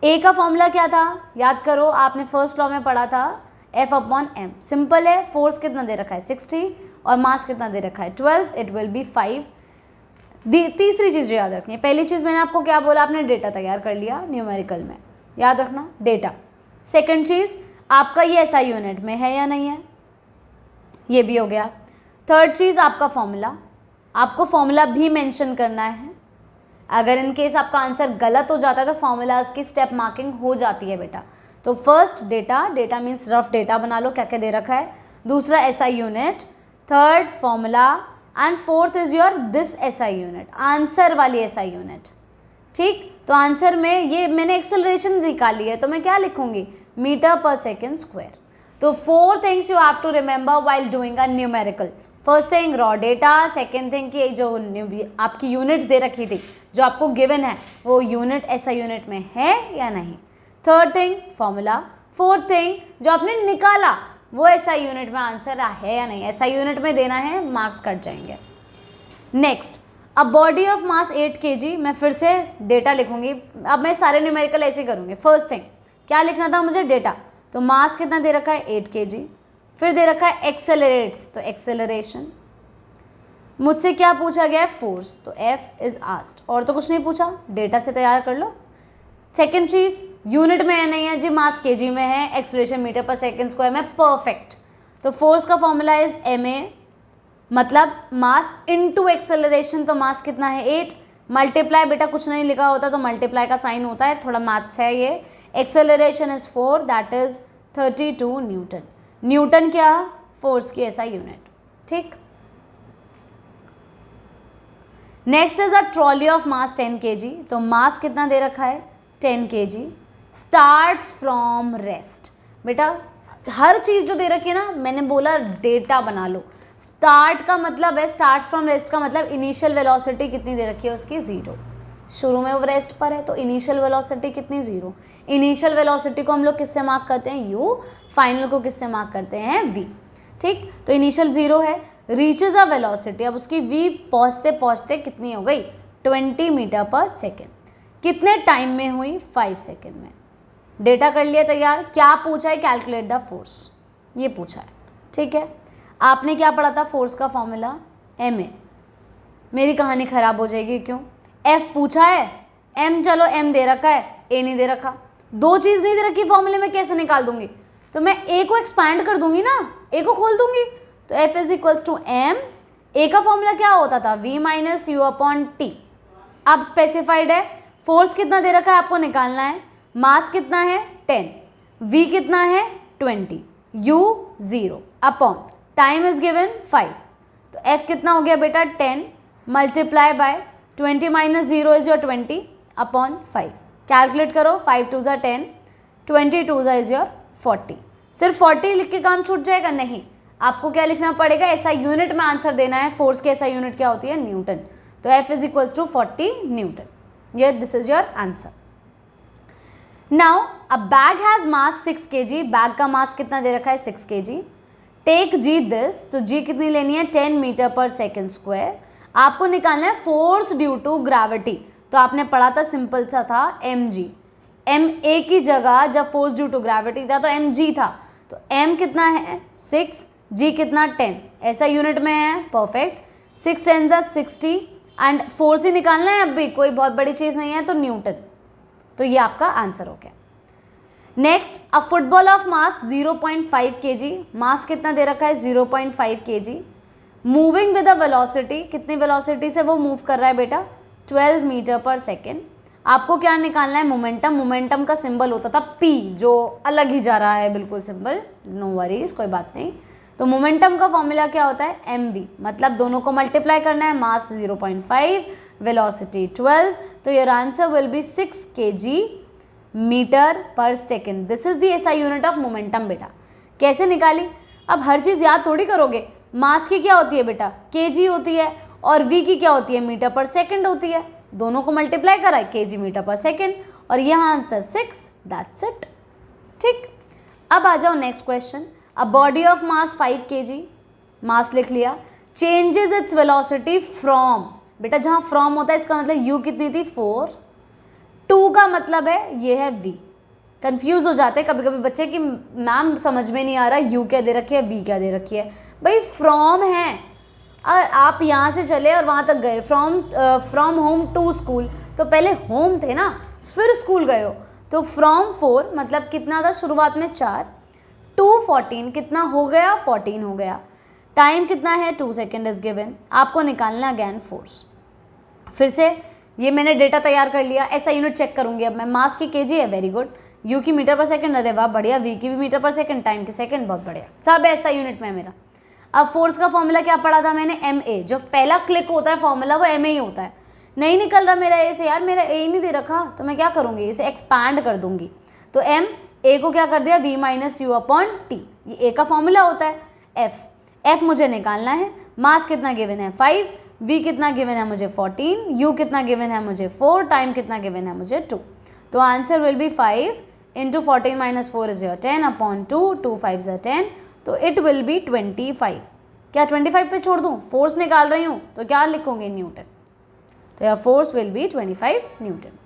ए का फॉर्मूला क्या था, याद करो, आपने फर्स्ट लॉ में पढ़ा था, F/m। सिंपल है, फोर्स कितना दे रखा है 60 और मास कितना दे रखा है 12, इट विल बी 5। तीसरी चीज़ जो याद रखनी है, पहली चीज़ मैंने आपको क्या बोला, आपने डेटा तैयार कर लिया न्यूमेरिकल में, याद रखना डेटा। सेकंड चीज़, आपका ये एसआई यूनिट में है या नहीं है, ये भी हो गया। थर्ड चीज़ आपका फॉर्मूला, आपको फॉर्मूला भी मेंशन करना है। अगर इन केस आपका आंसर गलत हो जाता है तो फॉर्मूलाज की स्टेप मार्किंग हो जाती है बेटा। तो first data, data means rough data बना लो क्या क्या दे रखा है। दूसरा SI unit, third formula, and fourth is your this SI unit, answer वाली एसआई यूनिट। ठीक, तो आंसर में ये मैंने एक्सेलरेशन निकाली है तो मैं क्या लिखूंगी, मीटर पर सेकेंड स्क्वायर। तो 4 things you have to remember while doing a numerical. First thing raw data, second thing कि जो आपकी यूनिट्स दे रखी थी, जो आपको गिवन है वो यूनिट एसआई यूनिट में है या नहीं। Third thing formula, fourth thing जो आपने निकाला वो एसआई यूनिट में आंसर है या नहीं। एसआई यूनिट में देना है, मार्क्स कट जाएंगे। नेक्स्ट, अब बॉडी ऑफ मास 8 kg, मैं फिर से डेटा लिखूंगी। अब मैं सारे न्यूमेरिकल ऐसे करूंगी। फर्स्ट थिंग क्या लिखना था मुझे, डेटा। तो मास कितना दे रखा है 8 kg, फिर दे रखा है एक्सेलरेट्स, तो एक्सेलरेशन। मुझसे क्या पूछा गया है, फोर्स, तो एफ इज आस्क्ड, और तो कुछ नहीं पूछा, डेटा से तैयार कर लो। सेकेंड चीज यूनिट में है नहीं है जी, मास केजी में है, acceleration metre per second square में, परफेक्ट। तो फोर्स का फॉर्मूला इज ma, मतलब मास इनटू एक्सेलरेशन, तो मास कितना है 8, मल्टीप्लाई, बेटा कुछ नहीं लिखा होता तो मल्टीप्लाई का साइन होता है, थोड़ा मैथ्स है ये। Acceleration is 4, that is 32 Newton. Newton क्या, फोर्स की ऐसा यूनिट। ठीक, next is a trolley of mass 10 kg, तो मास कितना दे रखा है 10 kg, स्टार्ट्स फ्रॉम रेस्ट। बेटा हर चीज़ जो दे रखी है ना, मैंने बोला डेटा बना लो। स्टार्ट का मतलब है, स्टार्ट्स फ्रॉम रेस्ट का मतलब इनिशियल वेलोसिटी कितनी दे रखी है उसकी 0, शुरू में वो रेस्ट पर है तो इनिशियल वेलोसिटी कितनी 0। इनिशियल वेलोसिटी को हम लोग किससे मार्क करते हैं, u, फाइनल को किससे मार्क करते हैं, v। ठीक, तो इनिशियल 0 है, रीचेज अ वेलोसिटी, अब उसकी v पहुँचते पहुँचते कितनी हो गई 20 मीटर पर सेकेंड। कितने टाइम में हुई, 5 सेकेंड में। डेटा कर लिया तैयार। क्या पूछा है, कैलकुलेट द फोर्स, ये पूछा है। ठीक है, आपने क्या पढ़ा था, फोर्स का फॉर्मूला ma। मेरी कहानी खराब हो जाएगी, क्यों, f पूछा है, m, चलो m दे रखा है, a नहीं दे रखा, दो चीज़ नहीं दे रखी फॉर्मूले में, कैसे निकाल दूंगी, तो मैं a को एक्सपैंड कर दूंगी ना, a को खोल दूंगी, तो f is equals to m, a का फॉर्मूला क्या होता था, v minus u upon t. अब स्पेसिफाइड है, फोर्स कितना दे रखा है आपको निकालना है, मास कितना है 10, v कितना है 20, u 0 upon time is given 5, तो f कितना हो गया बेटा 10 multiply by 20 minus 0 is your 20 upon 5। Calculate करो, 5 2 10, 20 2 इज योर 40। सिर्फ 40 लिख के काम छूट जाएगा, नहीं, आपको क्या लिखना पड़ेगा, ऐसा यूनिट में आंसर देना है। फोर्स की ऐसा यूनिट क्या होती है, न्यूटन। तो f is equals to 40 newton. ये this is your answer. Now a bag has mass 6 kg, bag का मास कितना दे रखा है 6 kg। टेक जी दिस, तो जी कितनी लेनी है 10 मीटर पर सेकेंड स्क्वायर। आपको निकालना है फोर्स ड्यू टू ग्रेविटी, तो आपने पढ़ा था, सिंपल सा था mg, ma की जगह जब फोर्स ड्यू टू ग्रेविटी था तो mg था, तो m कितना है 6, g कितना 10, ऐसा यूनिट में है, परफेक्ट। 6 10 60 एंड फोर्स ही निकालना है, अब भी कोई बहुत बड़ी चीज़ नहीं है, तो न्यूटन। तो ये आपका आंसर हो गया। Next, a football of mass 0.5 kg, मास कितना दे रखा है 0.5 kg, moving with a velocity, कितनी वेलोसिटी से वो मूव कर रहा है बेटा 12 मीटर पर सेकेंड। आपको क्या निकालना है मोमेंटम, मोमेंटम का सिंबल होता था P, जो अलग ही जा रहा है बिल्कुल सिंबल, नो वरीज कोई बात नहीं। तो मोमेंटम का फॉर्मूला क्या होता है mv, मतलब दोनों को मल्टीप्लाई करना है, मास 0.5 वेलोसिटी 12, तो your answer will be 6 kg metre per second. This is the SI unit of momentum बेटा। कैसे निकाली, अब हर चीज़ याद थोड़ी करोगे, मास की क्या होती है बेटा kg होती है, और v की क्या होती है मीटर पर सेकेंड होती है, दोनों को मल्टीप्लाई करा है kg मीटर पर सेकेंड, और यहाँ आंसर 6, दैट्स इट। ठीक, अब आ जाओ next question. A body of mass 5 kg, मास लिख लिया, चेंजेस इट्स वेलोसिटी फ्रॉम, बेटा जहाँ फ्रॉम होता है इसका मतलब u कितनी थी 4, 2 का मतलब है ये है v। कंफ्यूज हो जाते हैं कभी कभी बच्चे कि मैम समझ में नहीं आ रहा u क्या दे रखी है v क्या दे रखी है, भाई फ्रॉम है, आप यहाँ से चले और वहाँ तक गए, फ्रॉम होम टू स्कूल, तो पहले होम थे ना फिर स्कूल गए हो, तो फ्रॉम 4 मतलब कितना था शुरुआत में 4, टू 14 कितना हो गया 14 हो गया, टाइम कितना है 2 सेकेंड इज गिवन, आपको निकालना अगैन फोर्स। फिर से ये मैंने डेटा तैयार कर लिया, ऐसा यूनिट चेक करूंगी अब मैं, मास की केजी है वेरी गुड, यू की मीटर पर सेकंड अरे वाह बढ़िया, वी की भी मीटर पर सेकंड, टाइम की सेकंड बहुत बढ़िया, सब ऐसा यूनिट में मेरा। अब फोर्स का फॉर्मूला क्या पढ़ा था मैंने MA, जो पहला क्लिक होता है फॉर्मूला वो MA ही होता है, नहीं निकल रहा मेरा ए से यार, मेरा ए ही नहीं दे रखा, तो मैं क्या करूँगी इसे एक्सपैंड कर दूंगी, तो A को क्या कर दिया V minus u upon T, ये ए का फॉर्मूला होता है। F मुझे निकालना है, मास कितना गिवन है 5, V कितना गिवन है मुझे 14, U कितना गिवन है मुझे 4, टाइम कितना गिवन है मुझे 2, तो answer will B 5 into 14 minus 4 is your 10 upon 2, 2 5 10, तो इट विल बी 25। क्या 25 पे छोड़ दूँ, फोर्स निकाल रही हूँ तो क्या लिखोगे न्यूटन, तो यह force will be 25 Newton.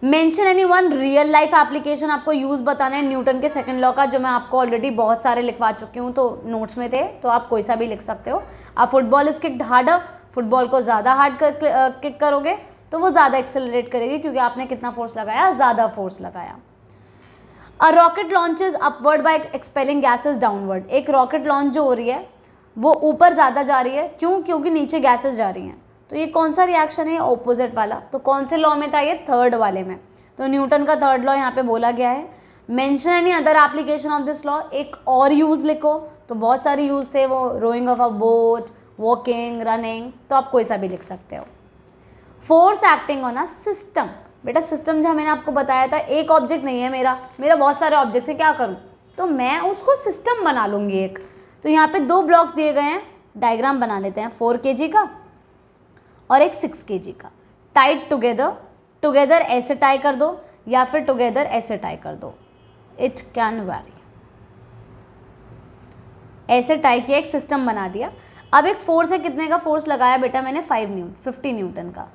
Mention any one real life application, आपको यूज़ बताना है न्यूटन के सेकंड लॉ का, जो मैं आपको ऑलरेडी बहुत सारे लिखवा चुकी हूँ, तो नोट्स में थे, तो आप कोई सा भी लिख सकते हो। आप football is kicked harder, football को ज़्यादा हार्ड किक करोगे तो वो ज़्यादा एक्सेलरेट करेगी, क्योंकि आपने कितना फोर्स लगाया, ज़्यादा फोर्स लगाया। A rocket launches upward bye expelling gases downward, एक रॉकेट लॉन्च जो हो रही है वो ऊपर ज़्यादा जा रही है, क्यों, क्योंकि नीचे गैसेज जा रही हैं, तो ये कौन सा रिएक्शन है, ऑपोजिट वाला, तो कौन से लॉ में था ये, थर्ड वाले में, तो न्यूटन का थर्ड लॉ यहाँ पे बोला गया है। Mention any other application of this law, एक और यूज़ लिखो, तो बहुत सारे यूज़ थे वो, rowing of a boat, walking, running, तो आप कोई सा भी लिख सकते हो। Force acting on a system, बेटा सिस्टम जहाँ मैंने आपको बताया था एक ऑब्जेक्ट नहीं है मेरा बहुत सारे ऑब्जेक्ट्स हैं, क्या करूँ, तो मैं उसको सिस्टम बना लूँगी एक, तो यहाँ पे 2 ब्लॉक्स दिए गए हैं, डायग्राम बना लेते हैं, 4 kg का और एक 6 kg का, टाइट टुगेदर ऐसे टाई कर दो या फिर टुगेदर ऐसे टाई कर दो, इट कैन वैरी, ऐसे टाई किया, एक सिस्टम बना दिया। अब एक फोर्स है, कितने का फोर्स लगाया बेटा मैंने 50 न्यूटन का,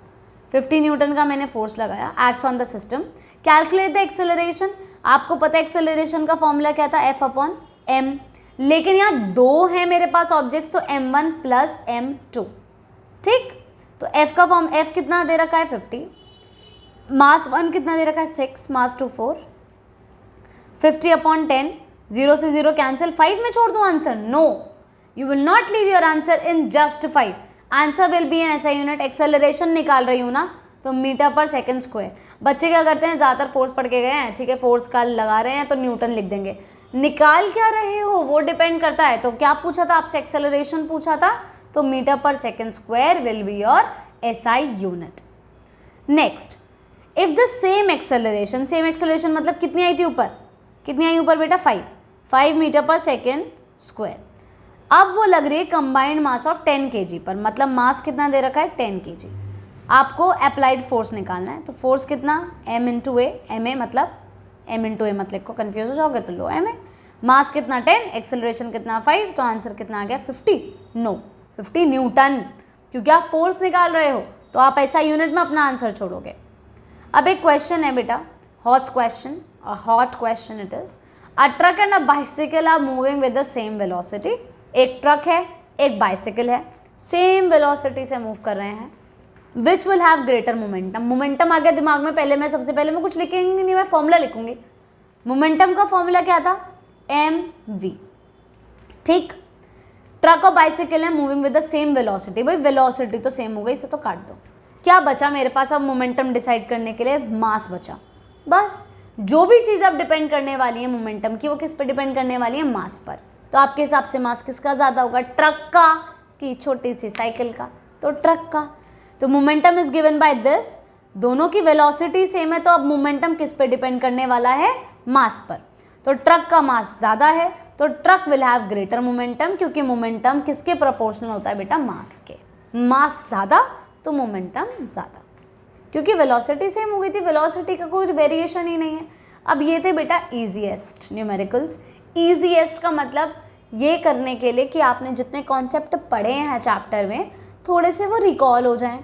50 न्यूटन का मैंने फोर्स लगाया, acts on the system. Calculate the acceleration, आपको पता है एक्सेलरेशन का फॉर्मूला क्या था, F अपॉन m, लेकिन यहाँ 2 हैं मेरे पास ऑब्जेक्ट्स, तो m1 प्लस m2, ठीक, तो F का फॉर्म, F कितना दे रखा है 50, मास 1 कितना दे रखा है 6, मास 2 4, 50 अपॉन 10, 0 से 0 कैंसिल, 5 में छोड़ दूँ answer, no, you will not leave your answer in just 5, answer will be an ऐसा यूनिट, एक्सेलरेशन निकाल रही हूँ ना, तो मीटर पर सेकंड स्क्वायर। बच्चे क्या करते हैं, ज़्यादातर फोर्स पढ़ के गए हैं, ठीक है, फोर्स का लगा रहे हैं तो न्यूटन लिख देंगे, निकाल क्या रहे हो वो डिपेंड करता है। तो क्या पूछा था आपसे, एक्सेलरेशन पूछा था, तो मीटर पर second square will be your SI unit. Next, if the same acceleration मतलब कितनी आई थी ऊपर, कितनी आई ऊपर बेटा 5 मीटर पर सेकेंड स्क्वायर। अब वो लग रही है कंबाइंड मास ऑफ 10 kg पर, मतलब मास कितना दे रखा है 10 kg, आपको अप्लाइड फोर्स निकालना है, तो फोर्स कितना m इंटू ए, ma मतलब m इंटू ए मतलब को कन्फ्यूज हो जाओगे तो लो ma, मास कितना 10, एक्सेलरेशन कितना 5, तो आंसर कितना आ गया 50, नो 50 न्यूटन, क्योंकि आप फोर्स निकाल रहे हो तो आप ऐसा यूनिट में अपना आंसर छोड़ोगे। अब एक क्वेश्चन है बेटा, hot question it is, a truck and a bicycle are moving with the same velocity, एक ट्रक है एक बाइसिकल है, सेम वेलोसिटी से मूव कर रहे हैं, which will have greater momentum. Momentum आ गया दिमाग में, पहले मैं सबसे पहले मैं कुछ लिखेंगे नहीं, मैं फॉर्मूला लिखूंगी। मोमेंटम का फॉर्मूला क्या था, mv। ठीक, ट्रक और बाइसिकल है moving with the same velocity, भाई वेलोसिटी तो सेम हो गई, इसे तो काट दो। क्या बचा मेरे पास अब मोमेंटम डिसाइड करने के लिए, मास बचा। बस जो भी चीज़ अब डिपेंड करने वाली है मोमेंटम की, वो किस पर डिपेंड करने वाली है, मास पर। तो आपके हिसाब से मास किसका ज़्यादा होगा, ट्रक का कि छोटी सी साइकिल का, तो ट्रक का। तो momentum is given by this, दोनों की वेलोसिटी सेम है, तो अब मोमेंटम किस पे डिपेंड करने वाला है, मास पर। तो ट्रक का मास ज़्यादा है, तो truck will have greater momentum, क्योंकि मोमेंटम किसके प्रोपोर्शनल होता है बेटा, मास के। मास ज़्यादा तो मोमेंटम ज़्यादा, क्योंकि वेलोसिटी सेम हो गई थी, वेलोसिटी का कोई वेरिएशन ही नहीं है। अब ये थे बेटा ईजीएस्ट न्यूमेरिकल्स। ईजीएस्ट का मतलब ये करने के लिए कि आपने जितने कॉन्सेप्ट पढ़े हैं चैप्टर में, थोड़े से वो रिकॉल हो जाएं,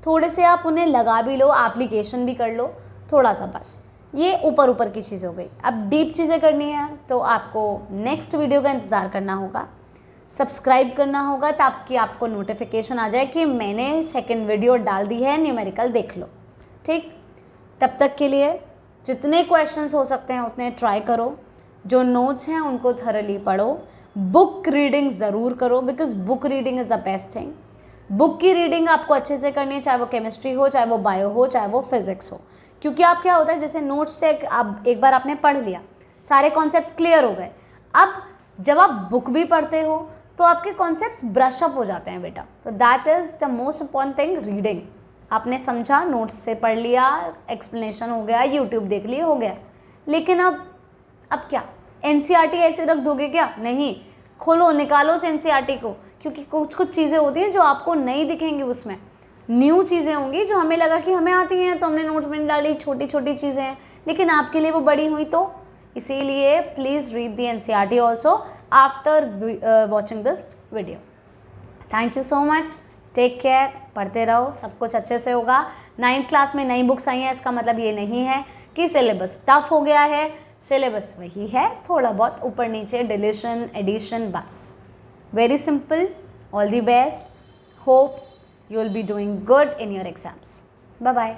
थोड़े से आप उन्हें लगा भी लो, एप्लीकेशन भी कर लो थोड़ा सा, बस। ये ऊपर ऊपर की चीज़ हो गई। अब डीप चीज़ें करनी है तो आपको नेक्स्ट वीडियो का इंतज़ार करना होगा, सब्सक्राइब करना होगा, ताकि आपको नोटिफिकेशन आ जाए कि मैंने सेकंड वीडियो डाल दी है, न्यूमेरिकल देख लो। ठीक, तब तक के लिए जितने क्वेश्चंस हो सकते हैं उतने ट्राई करो, जो नोट्स हैं उनको थरली पढ़ो, बुक रीडिंग ज़रूर करो, because book reading is the best thing. Book की रीडिंग आपको अच्छे से करनी है, चाहे वो केमिस्ट्री हो, चाहे वो बायो हो, चाहे वो फिजिक्स हो। क्योंकि आप क्या होता है, जैसे नोट्स से आप एक बार आपने पढ़ लिया, सारे कॉन्सेप्ट्स क्लियर हो गए, अब जब आप बुक भी पढ़ते हो तो आपके कॉन्सेप्ट्स ब्रश अप हो जाते हैं बेटा। तो that is the most important thing, reading. आपने समझा, नोट्स से पढ़ लिया, एक्सप्लेनेशन हो गया, यूट्यूब देख लिए, हो गया। लेकिन अब क्या एनसीईआरटी ऐसे रख दोगे क्या, नहीं, खोलो, निकालो उस एनसीईआरटी को, क्योंकि कुछ कुछ चीज़ें होती हैं जो आपको नहीं दिखेंगी, उसमें न्यू चीज़ें होंगी जो हमें लगा कि हमें आती हैं तो हमने नोट्स में डाली, छोटी छोटी चीज़ें हैं, लेकिन आपके लिए वो बड़ी हुई। तो इसीलिए please read the NCERT also after watching this video. Thank you so much, take care, पढ़ते रहो, सब कुछ अच्छे से होगा। 9th क्लास में नई बुक्स आई हैं, इसका मतलब ये नहीं है कि सिलेबस टफ हो गया है, सिलेबस वही है, थोड़ा बहुत ऊपर नीचे, डिलीशन, एडिशन, बस। Very simple. All the best. Hope you will be doing good in your exams. Bye bye.